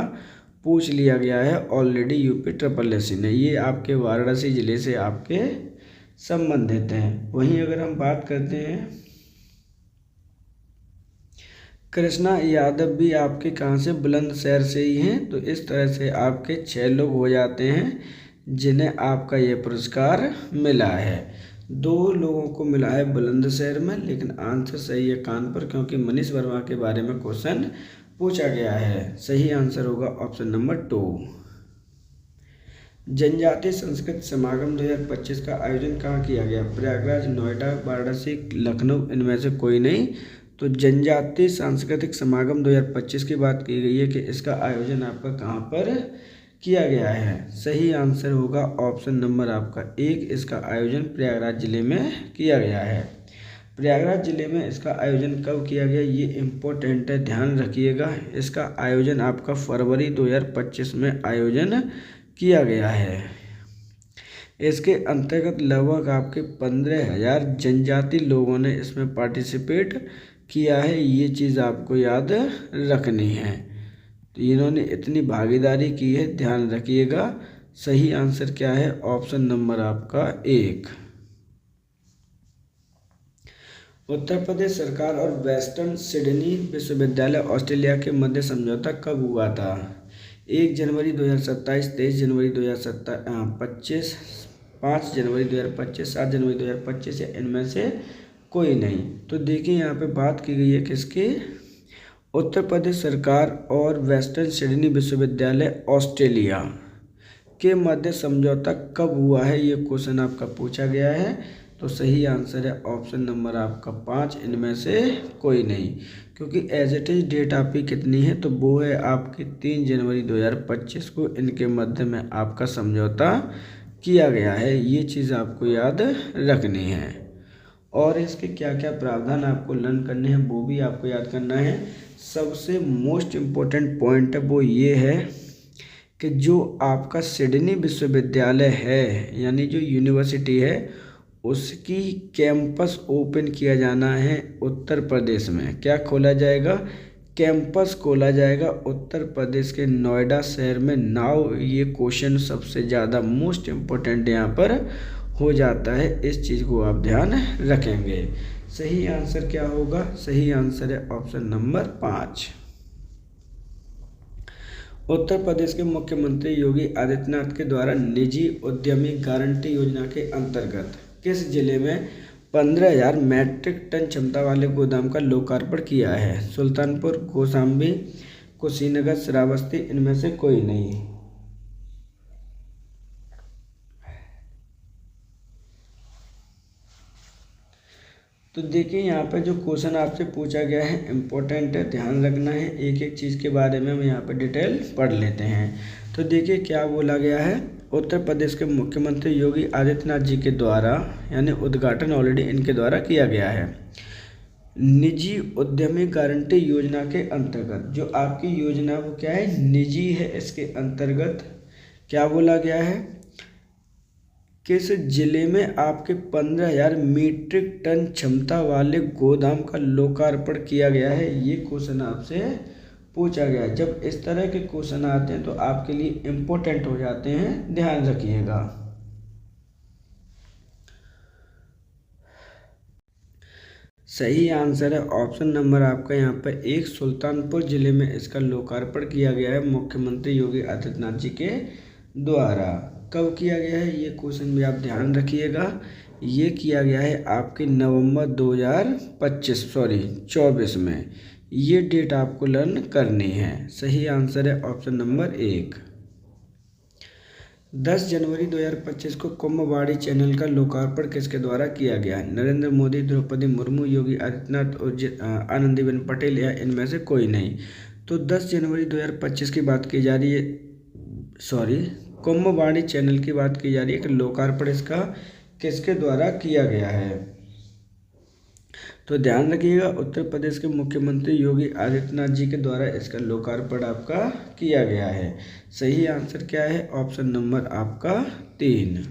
पूछ लिया गया है ऑलरेडी यूपी SSSC ने। ये आपके वाराणसी जिले से आपके संबंधित हैं। वहीं अगर हम बात करते हैं, कृष्णा यादव भी आपके कहाँ से, बुलंदशहर से ही हैं। तो इस तरह से आपके 6 लोग हो जाते हैं जिन्हें आपका ये पुरस्कार मिला है। 2 लोगों को मिला है बुलंदशहर में, लेकिन आंसर सही है कानपुर, क्योंकि मनीष वर्मा के बारे में क्वेश्चन पूछा गया है। सही आंसर होगा ऑप्शन नंबर 2। जनजातीय संस्कृत समागम 2025 का आयोजन कहाँ किया गया? प्रयागराज, नोएडा, वाराणसी, लखनऊ, इनमें से कोई नहीं। तो जनजातीय सांस्कृतिक समागम 2025 की बात की गई है कि इसका आयोजन आपका कहाँ पर किया गया है। सही आंसर होगा ऑप्शन नंबर आपका 1। इसका आयोजन प्रयागराज जिले में किया गया है। प्रयागराज जिले में इसका आयोजन कब किया गया, ये इम्पोर्टेंट है, ध्यान रखिएगा। इसका आयोजन आपका फरवरी 2025 में आयोजन किया गया है। इसके अंतर्गत लगभग आपके 15,000 जनजाति लोगों ने इसमें पार्टिसिपेट किया है। ये चीज़ आपको याद रखनी है। तो इन्होंने इतनी भागीदारी की है, ध्यान रखिएगा। सही आंसर क्या है? ऑप्शन नंबर आपका 1। उत्तर प्रदेश सरकार और वेस्टर्न सिडनी विश्वविद्यालय ऑस्ट्रेलिया के मध्य समझौता कब हुआ था? 1 जनवरी 2027, 23 जनवरी 2025, 5 जनवरी 2025, 7 जनवरी 2025 या इनमें से कोई नहीं। तो देखिए यहाँ पे बात की गई है किसकी, उत्तर प्रदेश सरकार और वेस्टर्न सिडनी विश्वविद्यालय ऑस्ट्रेलिया के मध्य समझौता कब हुआ है, ये क्वेश्चन आपका पूछा गया है। तो सही आंसर है ऑप्शन नंबर आपका 5, इनमें से कोई नहीं। क्योंकि एज इट इज डेट आपकी कितनी है, तो वो है आपकी 3 जनवरी 2025 को इनके मध्य में आपका समझौता किया गया है। ये चीज़ आपको याद रखनी है। और इसके क्या क्या प्रावधान आपको लर्न करने हैं वो भी आपको याद करना है। सबसे मोस्ट इम्पोर्टेंट पॉइंट है वो ये है कि जो आपका सिडनी विश्वविद्यालय है, यानी जो यूनिवर्सिटी है, उसकी कैंपस ओपन किया जाना है उत्तर प्रदेश में। क्या खोला जाएगा? कैंपस खोला जाएगा उत्तर प्रदेश के नोएडा शहर में। नाउ ये क्वेश्चन सबसे ज़्यादा मोस्ट इम्पोर्टेंट यहाँ पर हो जाता है, इस चीज़ को आप ध्यान रखेंगे। सही आंसर क्या होगा? सही आंसर है ऑप्शन नंबर 5। उत्तर प्रदेश के मुख्यमंत्री योगी आदित्यनाथ के द्वारा निजी उद्यमी गारंटी योजना के अंतर्गत किस जिले में 15,000 मैट्रिक टन क्षमता वाले गोदाम का लोकार्पण किया है? सुल्तानपुर, कौशाम्बी, कुशीनगर, श्रावस्ती, इनमें से कोई नहीं। तो देखिए यहाँ पे जो क्वेश्चन आपसे पूछा गया है इम्पोर्टेंट है, ध्यान रखना है। एक एक चीज़ के बारे में हम यहाँ पे डिटेल पढ़ लेते हैं। तो देखिए क्या बोला गया है, उत्तर प्रदेश के मुख्यमंत्री योगी आदित्यनाथ जी के द्वारा, यानी उद्घाटन ऑलरेडी इनके द्वारा किया गया है। निजी उद्यमी गारंटी योजना के अंतर्गत जो आपकी योजना वो क्या है, निजी है। इसके अंतर्गत क्या बोला गया है, किस जिले में आपके 15,000 मीट्रिक टन क्षमता वाले गोदाम का लोकार्पण किया गया है, ये क्वेश्चन आपसे पूछा गया है। जब इस तरह के क्वेश्चन आते हैं तो आपके लिए इम्पोर्टेंट हो जाते हैं, ध्यान रखिएगा। सही आंसर है ऑप्शन नंबर आपका यहाँ पर 1, सुल्तानपुर जिले में इसका लोकार्पण किया गया है मुख्यमंत्री योगी आदित्यनाथ जी के द्वारा। कब किया गया है ये क्वेश्चन भी आप ध्यान रखिएगा। ये किया गया है आपके नवंबर 2024 में। ये डेट आपको लर्न करनी है। सही आंसर है ऑप्शन नंबर 1। 10 जनवरी 2025 को कुंभवाड़ी चैनल का लोकार्पण किसके द्वारा किया गया है? नरेंद्र मोदी, द्रौपदी मुर्मू, योगी आदित्यनाथ और आनंदीबेन पटेल या इनमें से कोई नहीं। तो 10 जनवरी 2025 की बात की जा रही है, कुंभवाणी चैनल की बात की जा रही है कि लोकार्पण इसका किसके द्वारा किया गया है। तो ध्यान रखिएगा, उत्तर प्रदेश के मुख्यमंत्री योगी आदित्यनाथ जी के द्वारा इसका लोकार्पण आपका किया गया है। सही आंसर क्या है? ऑप्शन नंबर आपका 3।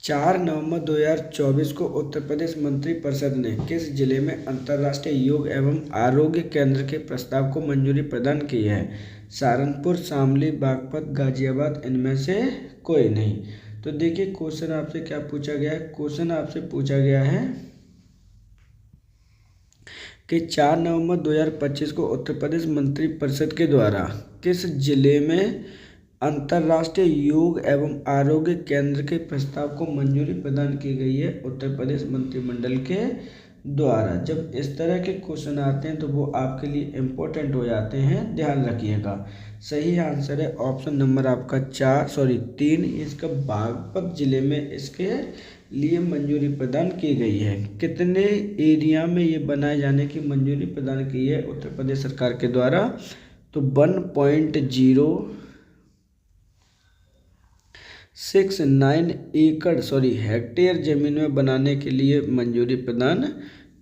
4 नवंबर 2024 को उत्तर प्रदेश मंत्रिपरिषद ने किस जिले में अंतर्राष्ट्रीय योग एवं आरोग्य केंद्र के प्रस्ताव को मंजूरी प्रदान की है? सहारनपुर, शामली, बागपत, गाजियाबाद, इनमें से कोई नहीं। तो देखिए क्वेश्चन आपसे क्या पूछा गया है। क्वेश्चन आपसे पूछा गया है कि 4 नवंबर 2025 को उत्तर प्रदेश मंत्रिपरिषद के द्वारा किस जिले में अंतर्राष्ट्रीय योग एवं आरोग्य केंद्र के प्रस्ताव को मंजूरी प्रदान की गई है उत्तर प्रदेश मंत्रिमंडल के द्वारा। जब इस तरह के क्वेश्चन आते हैं तो वो आपके लिए इम्पोर्टेंट हो जाते हैं, ध्यान रखिएगा। सही आंसर है ऑप्शन नंबर आपका 3। इसका बागपत जिले में इसके लिए मंजूरी प्रदान की गई है। कितने एरिया में ये बनाए जाने की मंजूरी प्रदान की है उत्तर प्रदेश सरकार के द्वारा? तो 1.069 एकड़ हेक्टेयर जमीन में बनाने के लिए मंजूरी प्रदान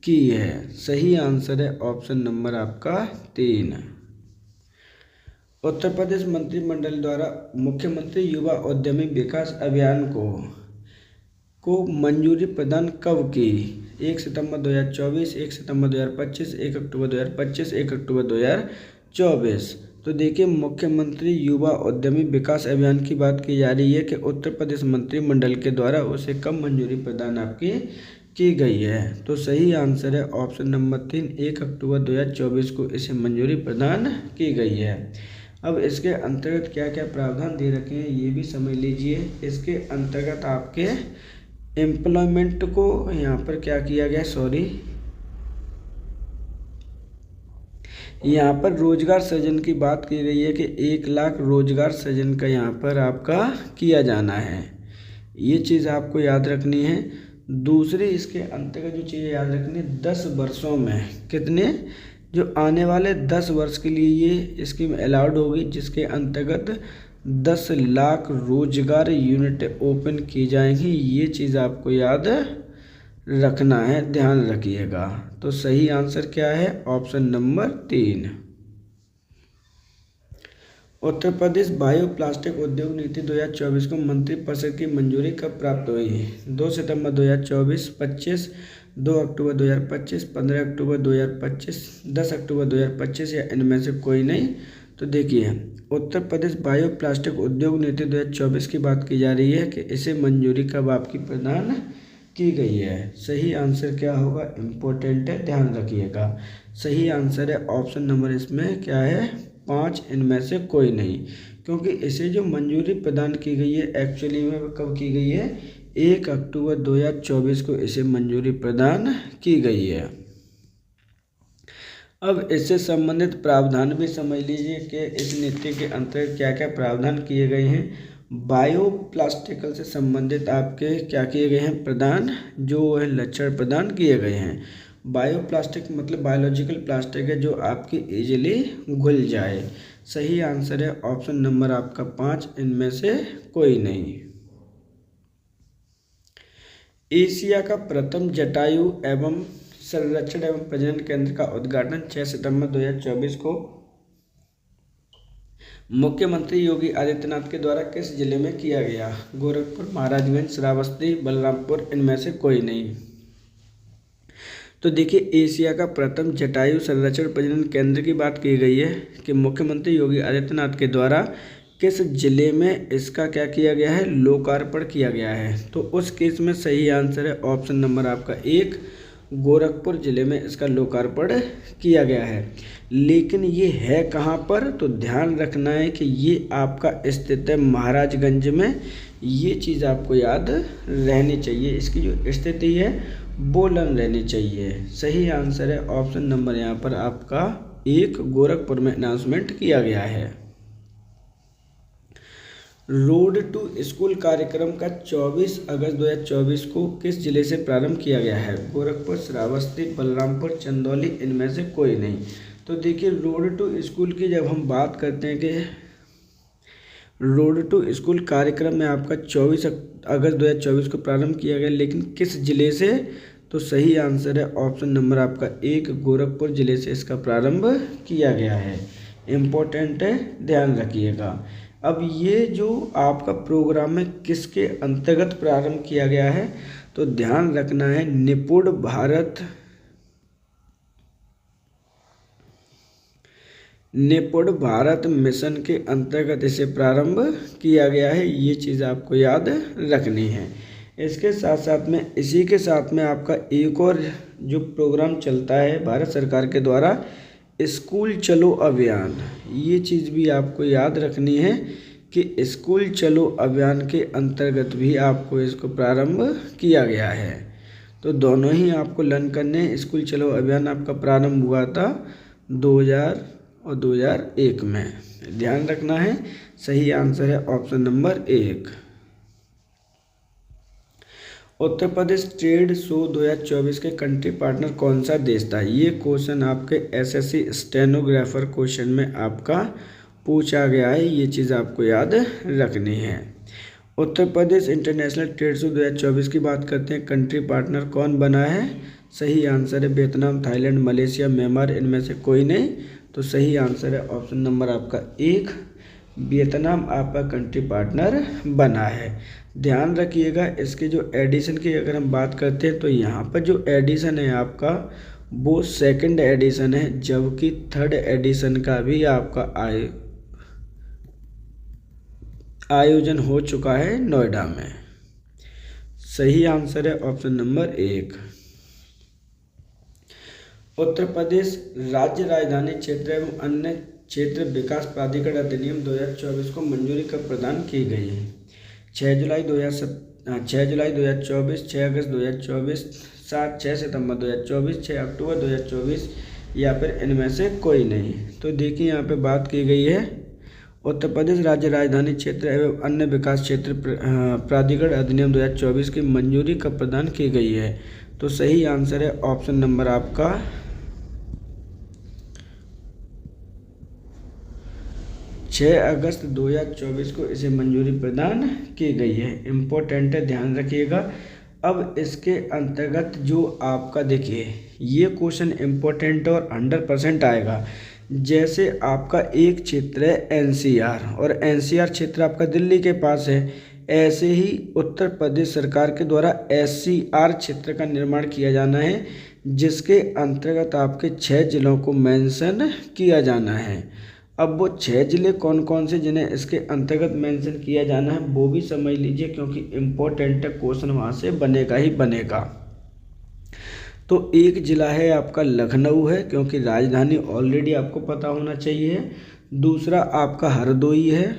की है। सही आंसर है ऑप्शन नंबर आपका 3। उत्तर प्रदेश मंत्रिमंडल द्वारा मुख्यमंत्री युवा उद्यमी विकास अभियान को मंजूरी प्रदान कब की? 1 सितंबर 2024, 1 सितंबर 2025, 1 अक्टूबर 2025, 1 अक्टूबर 2024। तो देखिए मुख्यमंत्री युवा उद्यमी विकास अभियान की बात की जा रही है कि उत्तर प्रदेश मंत्रिमंडल के द्वारा उसे कब मंजूरी प्रदान आपकी की गई है? तो सही आंसर है ऑप्शन नंबर 3, 1 अक्टूबर 2024 को इसे मंजूरी प्रदान की गई है। अब इसके अंतर्गत क्या क्या प्रावधान दे रखे हैं ये भी समझ लीजिए। इसके अंतर्गत आपके एम्प्लॉयमेंट को यहाँ पर क्या किया गया, यहाँ पर रोजगार सृजन की बात की गई है कि 1 लाख रोजगार सृजन का यहाँ पर आपका किया जाना है। ये चीज़ आपको याद रखनी है। दूसरी इसके अंतर्गत जो चीज़ें याद रखनी है, 10 वर्षों में कितने, जो आने वाले 10 वर्ष के लिए ये स्कीम अलाउड होगी, जिसके अंतर्गत 10 लाख रोजगार यूनिट ओपन की जाएंगी। ये चीज़ आपको याद रखना है, ध्यान रखिएगा। तो सही आंसर क्या है? Option number 3। Uttar Pradesh bio plastic उद्योग नीति 2024 को मंत्रिपरिषद की मंजूरी कब प्राप्त हुई? 2 सितंबर 2024, 25, 2 अक्टूबर 2025, 15 अक्टूबर 2025, 10 अक्टूबर 2025 या इनमें से कोई नहीं। तो देखिए उत्तर प्रदेश बायो प्लास्टिक उद्योग नीति 2024 की बात की जा रही है कि इसे मंजूरी कब आपकी प्रदान की गई है। सही आंसर क्या होगा? इम्पोर्टेंट है, ध्यान रखिएगा। सही आंसर है ऑप्शन नंबर इसमें क्या है? 5, इनमें से कोई नहीं, क्योंकि इसे जो मंजूरी प्रदान की गई है एक्चुअली में कब की गई है? 1 अक्टूबर 2024 को इसे मंजूरी प्रदान की गई है। अब इससे संबंधित प्रावधान भी समझ लीजिए कि इस नीति के अंतर्गत क्या क्या प्रावधान किए गए हैं। बायो प्लास्टिक से संबंधित आपके क्या किए गए हैं? प्रदान, जो है लक्षण प्रदान किए गए हैं। बायो प्लास्टिक मतलब बायोलॉजिकल प्लास्टिक है जो आपकी इजीली घुल जाए। सही आंसर है ऑप्शन नंबर आपका 5, इनमें से कोई नहीं। एशिया का प्रथम जटायु एवं संरक्षण एवं प्रजनन केंद्र का उद्घाटन 6 सितंबर 2024 को मुख्यमंत्री योगी आदित्यनाथ के द्वारा किस जिले में किया गया? गोरखपुर, महाराजगंज, श्रावस्ती, बलरामपुर, इनमें से कोई नहीं। तो देखिए एशिया का प्रथम जटायु संरक्षण प्रजनन केंद्र की बात की गई है कि मुख्यमंत्री योगी आदित्यनाथ के द्वारा किस जिले में इसका क्या किया गया है? लोकार्पण किया गया है। तो उस केस में सही आंसर है ऑप्शन नंबर आपका 1, गोरखपुर जिले में इसका लोकार्पण किया गया है। लेकिन ये है कहाँ पर? तो ध्यान रखना है कि ये आपका स्थित है महाराजगंज में। ये चीज़ आपको याद रहनी चाहिए, इसकी जो स्थिति है वो लन रहनी चाहिए। सही आंसर है ऑप्शन नंबर यहाँ पर आपका 1, गोरखपुर में अनाउंसमेंट किया गया है। रोड टू स्कूल कार्यक्रम का 24 अगस्त 2024 को किस जिले से प्रारंभ किया गया है? गोरखपुर, श्रावस्ती, बलरामपुर, चंदौली, इनमें से कोई नहीं। तो देखिए, रोड टू स्कूल की जब हम बात करते हैं कि रोड टू स्कूल कार्यक्रम में आपका 24 अगस्त 2024 को प्रारंभ किया गया, लेकिन किस जिले से? तो सही आंसर है ऑप्शन नंबर आपका 1, गोरखपुर जिले से इसका प्रारंभ किया गया है। इम्पोर्टेंट है, ध्यान रखिएगा। अब ये जो आपका प्रोग्राम है किसके अंतर्गत प्रारंभ किया गया है? तो ध्यान रखना है, निपुण भारत मिशन के अंतर्गत इसे प्रारंभ किया गया है। ये चीज़ आपको याद रखनी है। इसके साथ साथ में इसी के साथ में आपका एक और जो प्रोग्राम चलता है भारत सरकार के द्वारा, स्कूल चलो अभियान, ये चीज़ भी आपको याद रखनी है कि स्कूल चलो अभियान के अंतर्गत भी आपको इसको प्रारंभ किया गया है। तो दोनों ही आपको लर्न करने हैं। स्कूल चलो अभियान आपका प्रारंभ हुआ था 2000 और 2001 में, ध्यान रखना है। सही आंसर है option number 1। Uttar Pradesh trade show 2024 के कंट्री पार्टनर कौन सा देश था? ये क्वेश्चन आपके एसएससी स्टेनोग्राफर क्वेश्चन में आपका पूछा गया है। ये चीज़ आपको याद रखनी है। Uttar Pradesh international trade show 2024 की बात करते हैं, कंट्री पार्टनर कौन बना है? सही आंसर है वियतनाम, थाईलैंड, मलेशिया, म्यांमार, इनमें से कोई नहीं। तो सही आंसर है ऑप्शन नंबर आपका 1, वियतनाम आपका कंट्री पार्टनर बना है। ध्यान रखिएगा, इसके जो एडिशन की अगर हम बात करते हैं तो यहाँ पर जो एडिशन है आपका वो सेकंड एडिशन है, जबकि थर्ड एडिशन का भी आपका आयोजन हो चुका है नोएडा में। सही आंसर है ऑप्शन नंबर 1। उत्तर प्रदेश राज्य राजधानी क्षेत्र एवं अन्य क्षेत्र विकास प्राधिकरण अधिनियम 2024 को मंजूरी कब प्रदान की गई है? 6 जुलाई 2024, 6 अगस्त 2024, 6 सितंबर 2024, 6 अक्टूबर 2024 या फिर इनमें से कोई नहीं। तो देखिए, यहाँ पे बात की गई है उत्तर प्रदेश राज्य राजधानी क्षेत्र एवं अन्य विकास क्षेत्र प्राधिकरण अधिनियम 2024 की मंजूरी कब प्रदान की गई है? तो सही आंसर है ऑप्शन नंबर आपका 6 अगस्त 2024 को इसे मंजूरी प्रदान की गई है। इम्पोर्टेंट है, ध्यान रखिएगा। अब इसके अंतर्गत जो आपका देखिए, ये क्वेश्चन इम्पोर्टेंट और 100% आएगा। जैसे आपका एक क्षेत्र है एनसीआर, और एनसीआर क्षेत्र आपका दिल्ली के पास है, ऐसे ही उत्तर प्रदेश सरकार के द्वारा एससीआर क्षेत्र का निर्माण किया जाना है, जिसके अंतर्गत आपके 6 जिलों को मेंशन किया जाना है। अब वो 6 जिले कौन कौन से जिन्हें इसके अंतर्गत मेंशन किया जाना है वो भी समझ लीजिए, क्योंकि इम्पोर्टेंट क्वेश्चन वहाँ से बनेगा ही बनेगा। तो एक जिला है आपका लखनऊ है, क्योंकि राजधानी ऑलरेडी आपको पता होना चाहिए। दूसरा आपका हरदोई है।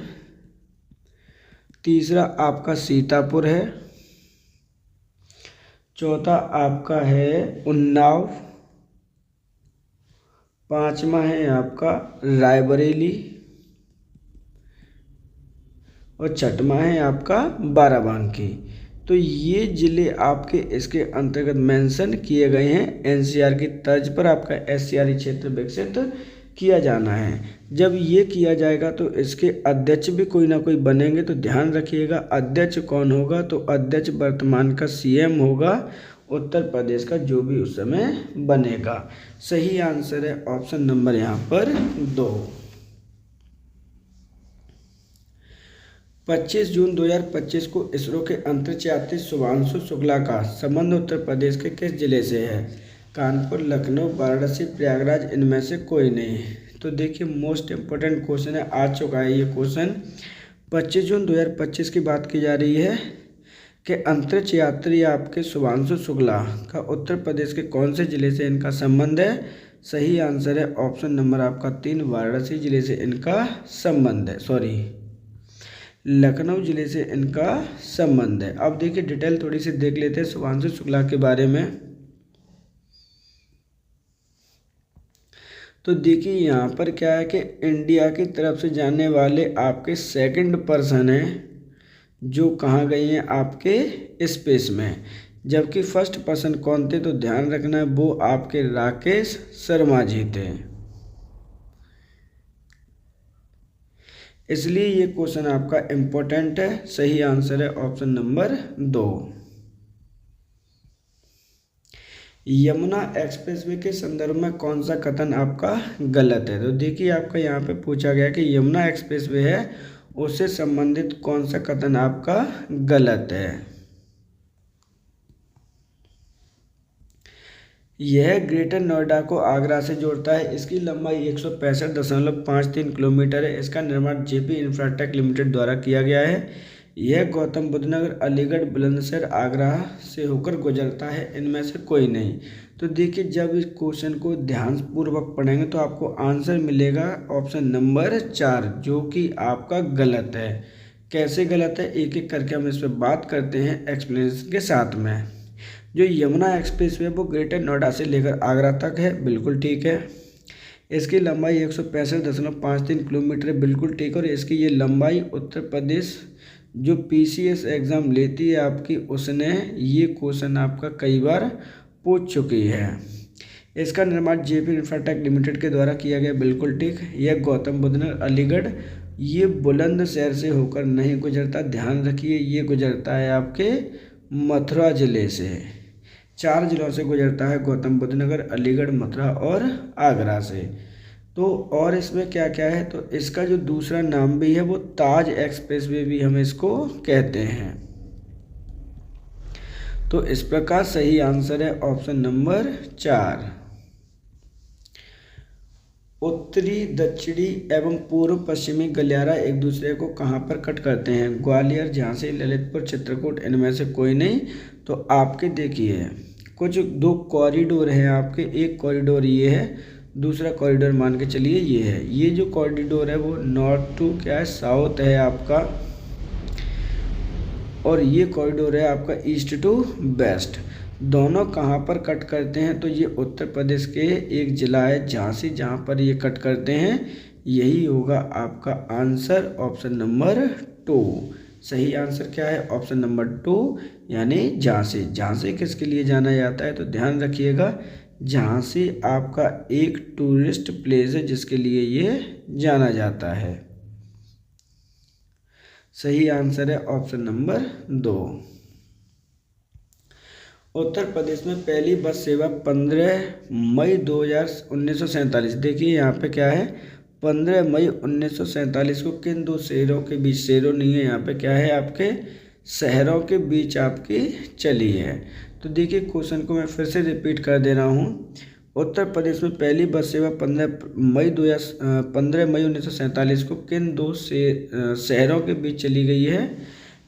तीसरा आपका सीतापुर है। चौथा आपका है उन्नाव। पांचवा है आपका रायबरेली, और छठवां है आपका बाराबंकी। तो ये ज़िले आपके इसके अंतर्गत मेंशन किए गए हैं। एनसीआर की तर्ज पर आपका एससीआर क्षेत्र विकसित किया जाना है। जब ये किया जाएगा तो इसके अध्यक्ष भी कोई ना कोई बनेंगे। तो ध्यान रखिएगा, अध्यक्ष कौन होगा? तो अध्यक्ष वर्तमान का सीएम होगा उत्तर प्रदेश का, जो भी उस समय बनेगा। सही आंसर है ऑप्शन नंबर यहाँ पर 2। 25 जून 2025 को इसरो के अंतरिक्ष यात्री शुभांशु शुक्ला का संबंध उत्तर प्रदेश के किस जिले से है? कानपुर, लखनऊ, वाराणसी, प्रयागराज, इनमें से कोई नहीं। तो देखिए, मोस्ट इम्पोर्टेंट क्वेश्चन है, आ चुका है ये क्वेश्चन। 25 जून 2025 की बात की जा रही है कि अंतरिक्ष यात्री आपके शुभांशु शुक्ला का उत्तर प्रदेश के कौन से जिले से इनका संबंध है? सही आंसर है ऑप्शन नंबर आपका 3, वाराणसी जिले से इनका संबंध है, लखनऊ जिले से इनका संबंध है। अब देखिए, डिटेल थोड़ी सी देख लेते हैं शुभांशु शुक्ला के बारे में। तो देखिए यहाँ पर क्या है कि इंडिया की तरफ से जाने वाले आपके सेकंड पर्सन हैं जो कहाँ गई हैं आपके स्पेस में, जबकि फर्स्ट पर्सन कौन थे तो ध्यान रखना है वो आपके राकेश शर्मा जी थे। इसलिए ये क्वेश्चन आपका इम्पोर्टेंट है। सही आंसर है ऑप्शन नंबर 2। यमुना एक्सप्रेसवे के संदर्भ में कौन सा कथन आपका गलत है? तो देखिए आपका यहाँ पे पूछा गया कि यमुना एक्सप्रेसवे है उससे संबंधित कौन सा कथन आपका गलत है। यह ग्रेटर नोएडा को आगरा से जोड़ता है। इसकी लंबाई 165.53 किलोमीटर है। इसका निर्माण जेपी इंफ्राटेक लिमिटेड द्वारा किया गया है। यह गौतम बुद्ध नगर, अलीगढ़, बुलंदशहर, आगरा से होकर गुजरता है। इनमें से कोई नहीं। तो देखिए जब इस क्वेश्चन को ध्यानपूर्वक पढ़ेंगे तो आपको आंसर मिलेगा ऑप्शन नंबर 4, जो कि आपका गलत है। कैसे गलत है एक एक करके हम इस पर बात करते हैं एक्सप्लेनेशन के साथ में। जो यमुना एक्सप्रेसवे वो ग्रेटर नोएडा से लेकर आगरा तक है, बिल्कुल ठीक है। इसकी लंबाई 165.53 किलोमीटर है, बिल्कुल ठीक। और इसकी ये लंबाई उत्तर प्रदेश जो पीसीएस एग्ज़ाम लेती है आपकी, उसने ये क्वेश्चन आपका कई बार पूछ चुकी है। इसका निर्माण जेपी इंफ्राटेक लिमिटेड के द्वारा किया गया, बिल्कुल ठीक। यह गौतम बुद्ध नगर, अलीगढ़, ये बुलंदशहर से होकर नहीं गुजरता, ध्यान रखिए। ये गुजरता है आपके मथुरा ज़िले से। 4 जिलों से गुजरता है, गौतम बुद्ध नगर, अलीगढ़, मथुरा और आगरा से। तो और इसमें क्या क्या है तो इसका जो दूसरा नाम भी है वो ताज एक्सप्रेसवे भी हम इसको कहते हैं। तो इस प्रकार सही आंसर है ऑप्शन नंबर 4। उत्तरी, दक्षिणी एवं पूर्व पश्चिमी गलियारा एक दूसरे को कहाँ पर कट करते हैं? ग्वालियर, झांसी, ललितपुर, चित्रकूट, इनमें से कोई नहीं। तो आपके देखिए कुछ 2 कॉरिडोर हैं आपके। एक कॉरिडोर ये है, दूसरा कॉरिडोर मान के चलिए ये है। ये जो कॉरिडोर है वो नॉर्थ टू क्या है, साउथ है आपका, और ये कॉरिडोर है आपका ईस्ट टू वेस्ट। दोनों कहाँ पर कट करते हैं तो ये उत्तर प्रदेश के एक ज़िला है झांसी, जहाँ पर ये कट करते हैं। यही होगा आपका आंसर ऑप्शन नंबर 2। सही आंसर क्या है ऑप्शन नंबर 2 यानी झांसी। झांसी किसके लिए जाना जाता है तो ध्यान रखिएगा, झांसी आपका एक टूरिस्ट प्लेस है जिसके लिए ये जाना जाता है। सही आंसर है ऑप्शन नंबर 2। उत्तर प्रदेश में पहली बस सेवा 15 मई 1947। देखिए यहाँ पे क्या है, 15 मई 1947 को किन 2 शहरों के बीच, शहरों नहीं है यहाँ पे, क्या है आपके शहरों के बीच आपकी चली है। तो देखिए क्वेश्चन को मैं फिर से रिपीट कर दे रहा हूँ। उत्तर प्रदेश में पहली बस सेवा 15 मई 1947 को किन 2 शहरों के बीच चली गई है?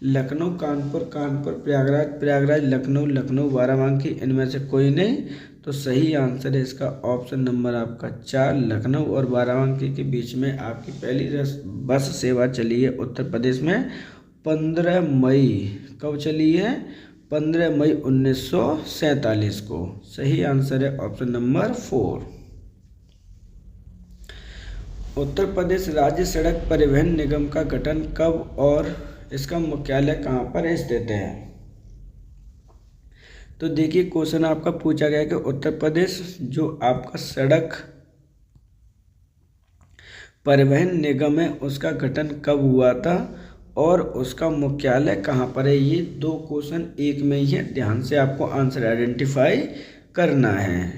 लखनऊ, कानपुर, कानपुर, प्रयागराज, प्रयागराज, लखनऊ, लखनऊ, बाराबंकी, इनमें से कोई नहीं। तो सही आंसर है इसका ऑप्शन नंबर आपका 4, लखनऊ और बाराबंकी के बीच में आपकी पहली बस सेवा चली है उत्तर प्रदेश में 15 मई। कब चली है? 15 मई 1947 को। सही आंसर है ऑप्शन नंबर 4। उत्तर प्रदेश राज्य सड़क परिवहन निगम का गठन कब और इसका मुख्यालय कहाँ पर स्थित है? तो देखिए क्वेश्चन आपका पूछा गया कि उत्तर प्रदेश जो आपका सड़क परिवहन निगम है उसका गठन कब हुआ था और उसका मुख्यालय कहाँ पर है। ये 2 क्वेश्चन एक में ही है, ध्यान से आपको आंसर आइडेंटिफाई करना है।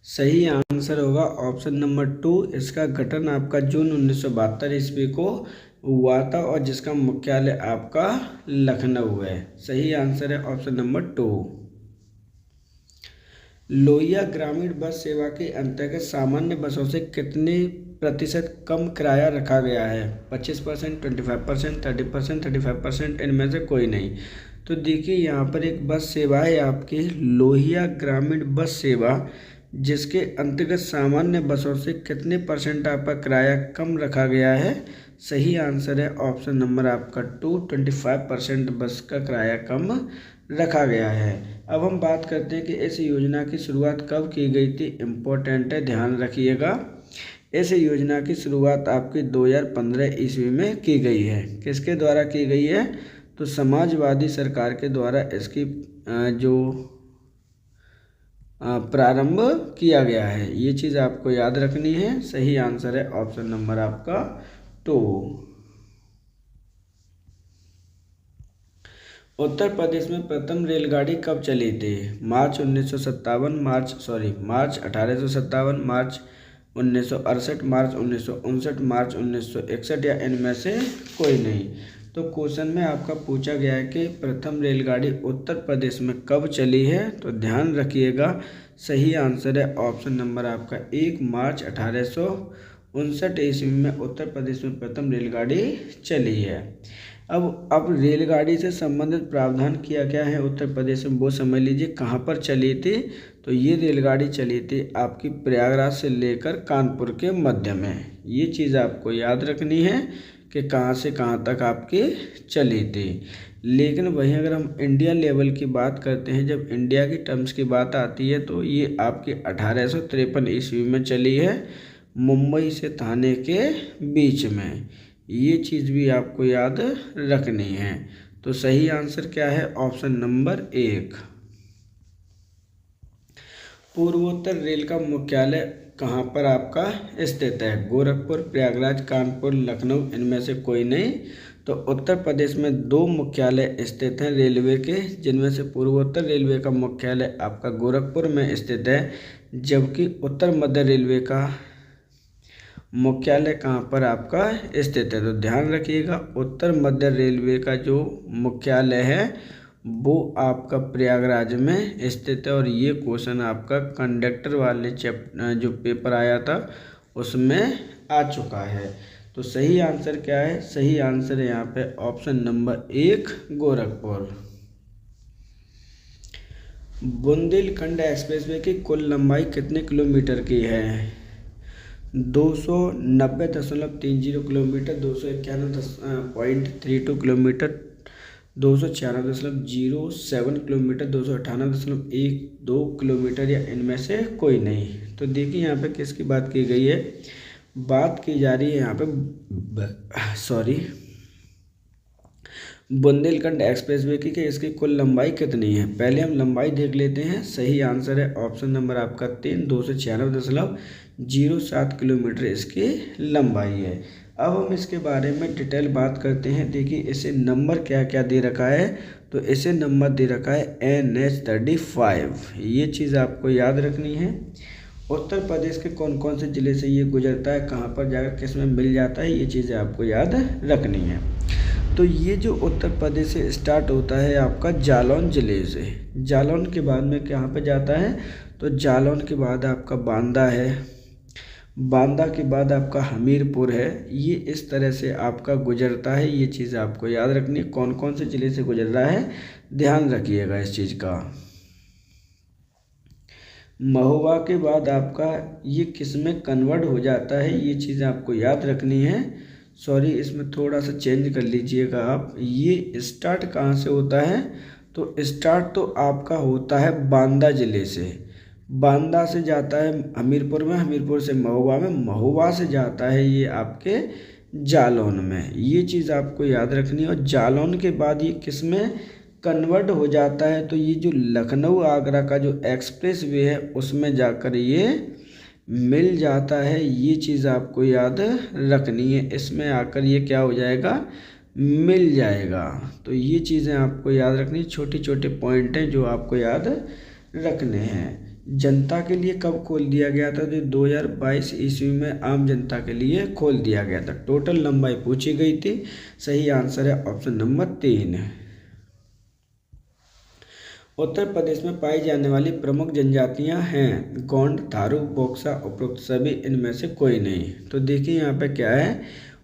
सही आंसर होगा ऑप्शन नंबर 2। इसका गठन आपका जून 1972 ईस्वी को हुआ था और जिसका मुख्यालय आपका लखनऊ है। सही आंसर है ऑप्शन नंबर 2। लोहिया ग्रामीण बस सेवा के अंतर्गत सामान्य बसों से कितने प्रतिशत कम किराया रखा गया है? 25%, 25%, 30%, 35%, इनमें से कोई नहीं। तो देखिए यहाँ पर एक बस सेवा है आपकी लोहिया ग्रामीण बस सेवा, जिसके अंतर्गत सामान्य बसों से कितने % आपका किराया कम रखा गया है? सही आंसर है ऑप्शन नंबर आपका 2, 25% बस का किराया कम रखा गया है। अब हम बात करते हैं कि इस योजना की शुरुआत कब की गई थी। इम्पोर्टेंट है, ध्यान रखिएगा। इस योजना की शुरुआत आपकी 2015 ईस्वी में की गई है। किसके द्वारा की गई है? तो समाजवादी सरकार के द्वारा इसकी जो प्रारंभ किया गया है। ये चीज़ आपको याद रखनी है। सही आंसर है ऑप्शन नंबर आपका 2। उत्तर प्रदेश में प्रथम रेलगाड़ी कब चली थी? मार्च 1957, मार्च 1857, मार्च 1968, मार्च 1959, मार्च 1961 या इनमें से कोई नहीं। तो क्वेश्चन में आपका पूछा गया है कि प्रथम रेलगाड़ी उत्तर प्रदेश में कब चली है। तो ध्यान रखिएगा, सही आंसर है ऑप्शन नंबर आपका 1, मार्च 1859 ईस्वी में उत्तर प्रदेश में प्रथम रेलगाड़ी चली है। अब रेलगाड़ी से संबंधित प्रावधान किया क्या है उत्तर प्रदेश में, वो समझ लीजिए। कहाँ पर चली थी? तो ये रेलगाड़ी चली थी आपकी प्रयागराज से लेकर कानपुर के मध्य में। ये चीज़ आपको याद रखनी है कि कहाँ से कहाँ तक आपकी चली थी। लेकिन वहीं अगर हम इंडिया लेवल की बात करते हैं, जब इंडिया की टर्म्स की बात आती है, तो ये आपकी 1853 ईस्वी में चली है, मुंबई से थाने के बीच में। ये चीज़ भी आपको याद रखनी है। तो सही आंसर क्या है? Option number 1। पूर्वोत्तर रेल का मुख्यालय कहाँ पर आपका स्थित है? गोरखपुर, प्रयागराज, कानपुर, लखनऊ, इनमें से कोई नहीं। तो उत्तर प्रदेश में 2 मुख्यालय स्थित हैं रेलवे के, जिनमें से पूर्वोत्तर रेलवे का मुख्यालय आपका गोरखपुर में स्थित है, जबकि उत्तर मध्य रेलवे का मुख्यालय कहाँ पर आपका स्थित है। तो ध्यान रखिएगा, उत्तर मध्य रेलवे का जो मुख्यालय है वो आपका प्रयागराज में स्थित है। और ये क्वेश्चन आपका कंडक्टर वाले जो पेपर आया था उसमें आ चुका है। तो सही आंसर क्या है? सही आंसर है यहाँ पे option number 1, Gorakhpur. Bundelkhand expressway की कुल लंबाई कितने किलोमीटर की है? 290.30 किलोमीटर, 291.32 किलोमीटर, 296.07 किलोमीटर, 298.12 किलोमीटर, या इनमें से कोई नहीं। तो देखिए यहाँ पे किसकी बात की गई है। बात की जा रही है यहाँ पे बुंदेलखंड एक्सप्रेसवे की कि इसकी कुल लंबाई कितनी है। पहले हम लंबाई देख लेते हैं। सही आंसर है ऑप्शन नंबर आपका 3, 296.07 किलोमीटर इसकी लंबाई है। अब हम इसके बारे में डिटेल बात करते हैं। देखिए इसे नंबर क्या क्या दे रखा है। तो इसे नंबर दे रखा है NH35। ये चीज़ आपको याद रखनी है। उत्तर प्रदेश के कौन कौन से ज़िले से ये गुजरता है, कहाँ पर जाकर किस में मिल जाता है, ये चीज़ें आपको याद रखनी है। तो ये जो उत्तर प्रदेश से स्टार्ट होता है आपका जालौन ज़िले से। जालौन के बाद में कहाँ पे जाता है? तो जालौन के बाद आपका बांदा है, बांदा के बाद आपका हमीरपुर है। ये इस तरह से आपका गुजरता है। ये चीज़ आपको याद रखनी है, कौन कौन से ज़िले से गुजर रहा है, ध्यान रखिएगा इस चीज़ का। महोबा के बाद आपका ये किस में कन्वर्ट हो जाता है, ये चीज़ें आपको याद रखनी है। सॉरी, इसमें थोड़ा सा चेंज कर लीजिएगा आप। ये स्टार्ट कहाँ से होता है? तो स्टार्ट तो आपका होता है बांदा ज़िले से। बांदा से जाता है हमीरपुर में, हमीरपुर से महोबा में, महोबा से जाता है ये आपके जालौन में। ये चीज़ आपको याद रखनी है। और जालौन के बाद ये किस में कन्वर्ट हो जाता है? तो ये जो लखनऊ आगरा का जो एक्सप्रेस वे है उसमें जाकर ये मिल जाता है। ये चीज़ आपको याद रखनी है। इसमें आकर ये क्या हो जाएगा, मिल जाएगा। तो ये चीज़ें आपको याद रखनी, छोटे छोटे पॉइंट हैं जो आपको याद रखने हैं। जनता के लिए कब खोल दिया गया था? तो 2022 ईस्वी में आम जनता के लिए खोल दिया गया था। टोटल लंबाई पूछी गई थी। सही आंसर है ऑप्शन नंबर 3। उत्तर प्रदेश में पाई जाने वाली प्रमुख जनजातियां हैं गोंड, थारू, बोक्सा, उपरोक्त सभी इनमें से कोई नहीं। तो देखिए यहाँ पे क्या है,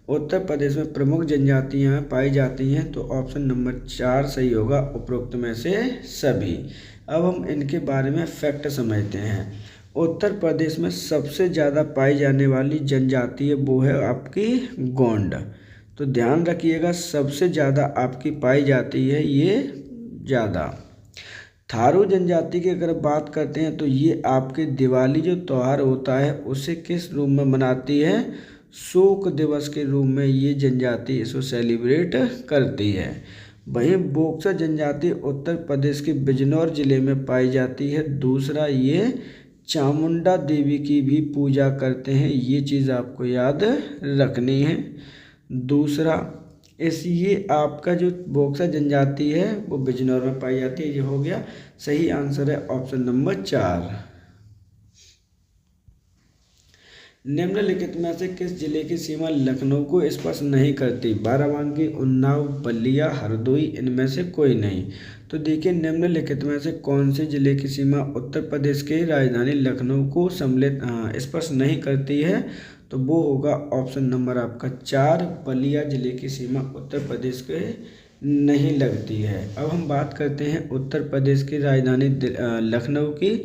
उत्तर प्रदेश में प्रमुख जनजातियां पाई जाती हैं। तो ऑप्शन नंबर 4 सही होगा, उपरोक्त में से सभी। अब हम इनके बारे में फैक्ट समझते हैं। उत्तर प्रदेश में सबसे ज़्यादा पाई जाने वाली जनजाति है वो है आपकी गोंड। तो ध्यान रखिएगा, सबसे ज़्यादा आपकी पाई जाती है ये ज़्यादा। थारू जनजाति की अगर बात करते हैं तो ये आपके दिवाली जो त्यौहार होता है उसे किस रूप में मनाती है, शोक दिवस के रूप में ये जनजाति इसको सेलिब्रेट करती है। वहीं बोक्सा जनजाति उत्तर प्रदेश के बिजनौर जिले में पाई जाती है। दूसरा, ये चामुंडा देवी की भी पूजा करते हैं, ये चीज़ आपको याद रखनी है। दूसरा, ये आपका जो बोक्सा जनजाति है वो बिजनौर में पाई जाती है। ये हो गया, सही आंसर है ऑप्शन नंबर 4। निम्नलिखित में से किस जिले की सीमा लखनऊ को स्पर्श नहीं करती, बाराबंकी, उन्नाव, बलिया, हरदोई, इनमें से कोई नहीं। तो देखिए, निम्नलिखित में से कौन से जिले की सीमा उत्तर प्रदेश के राजधानी लखनऊ को सम्मिलित स्पर्श नहीं करती है, तो वो होगा ऑप्शन नंबर आपका 4, बलिया जिले की सीमा उत्तर प्रदेश के नहीं लगती है। अब हम बात करते हैं उत्तर प्रदेश की राजधानी लखनऊ की,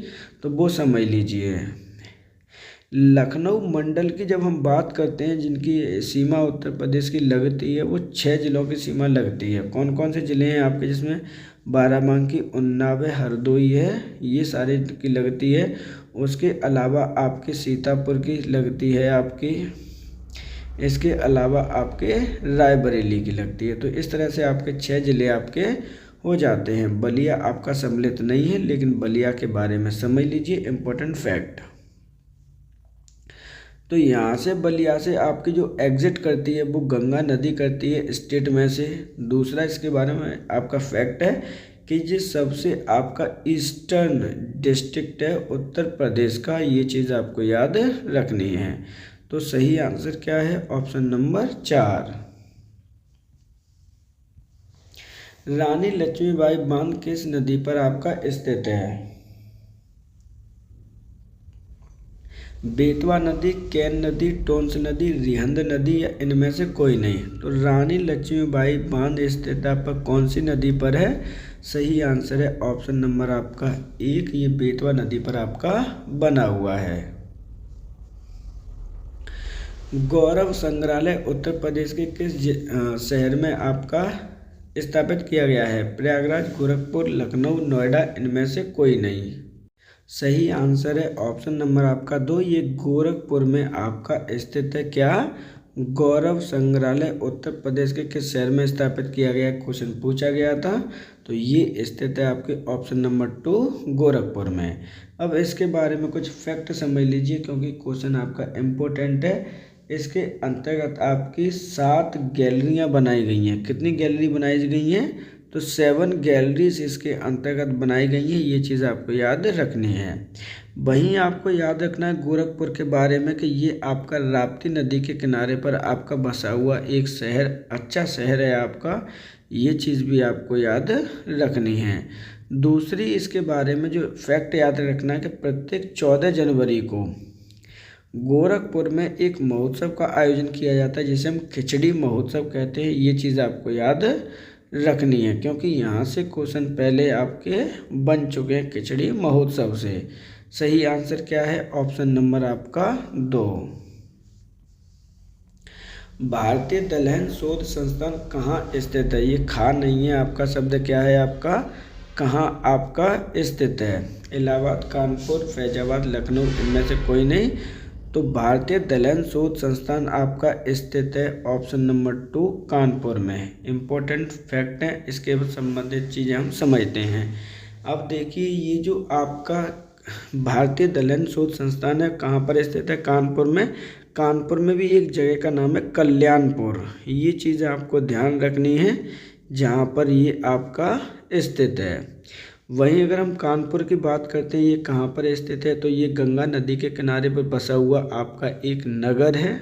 तो वो समझ लीजिए। लखनऊ मंडल की जब हम बात करते हैं जिनकी सीमा उत्तर प्रदेश की लगती है, वो 6 जिलों की सीमा लगती है। कौन कौन से ज़िले हैं आपके, जिसमें बाराबंकी, उन्नाव, हरदोई है, ये सारे की लगती है। उसके अलावा आपके सीतापुर की लगती है आपकी, इसके अलावा आपके रायबरेली की लगती है। तो इस तरह से आपके 6 ज़िले आपके हो जाते हैं। बलिया आपका सम्मिलित नहीं है, लेकिन बलिया के बारे में समझ लीजिए, इम्पोर्टेंट फैक्ट। तो यहाँ से बलिया से आपकी जो एग्जिट करती है वो गंगा नदी करती है स्टेट में से। दूसरा, इसके बारे में आपका फैक्ट है कि ये सबसे आपका ईस्टर्न डिस्ट्रिक्ट है उत्तर प्रदेश का, ये चीज़ आपको याद रखनी है। तो सही आंसर क्या है, ऑप्शन नंबर 4। रानी लक्ष्मीबाई बांध किस नदी पर आपका स्थित है, बेतवा नदी, कैन नदी, टोंस नदी, रिहंद नदी, या इनमें से कोई नहीं। तो रानी लक्ष्मीबाई बांध स्थित आपका कौन सी नदी पर है, सही आंसर है ऑप्शन नंबर आपका 1, ये बेतवा नदी पर आपका बना हुआ है। गौरव संग्रहालय उत्तर प्रदेश के किस शहर में आपका स्थापित किया गया है, प्रयागराज, गोरखपुर, लखनऊ, नोएडा, इनमें से कोई नहीं। सही आंसर है ऑप्शन नंबर आपका 2, ये गोरखपुर में आपका स्थित है। क्या, गौरव संग्रहालय उत्तर प्रदेश के किस शहर में स्थापित किया गया, क्वेश्चन पूछा गया था। तो ये स्थित है आपके ऑप्शन नंबर 2, गोरखपुर में। अब इसके बारे में कुछ फैक्ट समझ लीजिए, क्योंकि क्वेश्चन आपका इम्पोर्टेंट है। इसके अंतर्गत आपकी 7 गैलरियाँ बनाई गई हैं। कितनी गैलरी बनाई गई हैं, तो 7 गैलरीज इसके अंतर्गत बनाई गई हैं, ये चीज़ आपको याद रखनी है। वहीं आपको याद रखना है गोरखपुर के बारे में कि ये आपका राप्ती नदी के किनारे पर आपका बसा हुआ एक शहर, अच्छा शहर है आपका, ये चीज़ भी आपको याद रखनी है। दूसरी, इसके बारे में जो फैक्ट याद रखना है कि प्रत्येक 14 जनवरी को गोरखपुर में एक महोत्सव का आयोजन किया जाता है, जिसे हम खिचड़ी महोत्सव कहते हैं, ये चीज़ आपको याद रखनी है, क्योंकि यहाँ से क्वेश्चन पहले आपके बन चुके हैं खिचड़ी महोत्सव से। सही आंसर क्या है, ऑप्शन नंबर आपका 2। भारतीय दलहन शोध संस्थान कहाँ स्थित है, ये खा नहीं है आपका शब्द, क्या है आपका, कहाँ आपका स्थित है, इलाहाबाद, कानपुर, फैजाबाद, लखनऊ, इनमें से कोई नहीं। तो भारतीय दलहन शोध संस्थान आपका स्थित है ऑप्शन नंबर 2, कानपुर में। इम्पोर्टेंट फैक्ट है, इसके संबंधित चीज़ें हम समझते हैं। अब देखिए, ये जो आपका भारतीय दलहन शोध संस्थान है कहाँ पर स्थित है, कानपुर में। कानपुर में भी एक जगह का नाम है कल्याणपुर, ये चीज़ आपको ध्यान रखनी है, जहाँ पर ये आपका स्थित है। वहीं अगर हम कानपुर की बात करते हैं, ये कहाँ पर स्थित है, तो ये गंगा नदी के किनारे पर बसा हुआ आपका एक नगर है,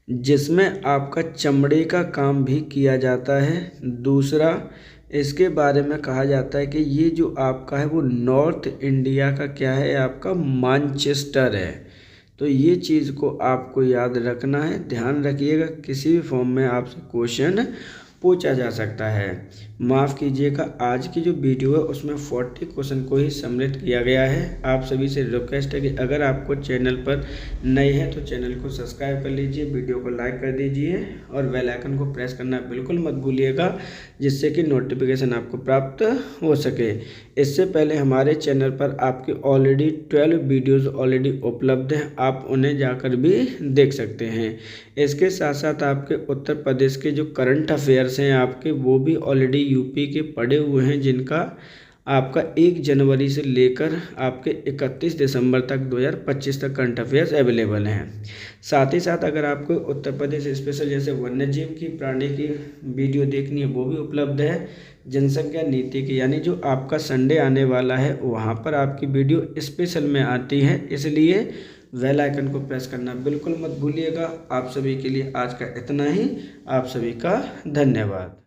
जिसमें आपका चमड़े का काम भी किया जाता है। दूसरा, इसके बारे में कहा जाता है कि ये जो आपका है वो नॉर्थ इंडिया का क्या है, आपका मैनचेस्टर है। तो ये चीज़ को आपको याद रखना है, ध्यान रखिएगा, किसी भी फॉर्म में आपसे क्वेश्चन पूछा जा सकता है। माफ़ कीजिएगा, आज की जो वीडियो है उसमें 40 क्वेश्चन को ही सम्मिलित किया गया है। आप सभी से रिक्वेस्ट है कि अगर आपको चैनल पर नए हैं तो चैनल को सब्सक्राइब कर लीजिए, वीडियो को लाइक कर दीजिए और बेल आइकन को प्रेस करना बिल्कुल मत भूलिएगा, जिससे कि नोटिफिकेशन आपको प्राप्त हो सके। इससे पहले हमारे चैनल पर आपके ऑलरेडी 12 वीडियोज़ ऑलरेडी उपलब्ध हैं, आप उन्हें जाकर भी देख सकते हैं। इसके साथ साथ आपके उत्तर प्रदेश के जो करंट अफेयर्स हैं आपके, वो भी ऑलरेडी यूपी के पड़े हुए हैं, जिनका आपका 1 जनवरी से लेकर आपके 31 दिसंबर तक 2025 तक करंट अफेयर्स अवेलेबल हैं। साथ ही साथ अगर आपको उत्तर प्रदेश स्पेशल जैसे वन्यजीव की प्राणी की वीडियो देखनी है, वो भी उपलब्ध है। जनसंख्या नीति की, यानी जो आपका संडे आने वाला है वहाँ पर आपकी वीडियो स्पेशल में आती है, इसलिए बेल आइकन को प्रेस करना बिल्कुल मत भूलिएगा। आप सभी के लिए आज का इतना ही। आप सभी का धन्यवाद।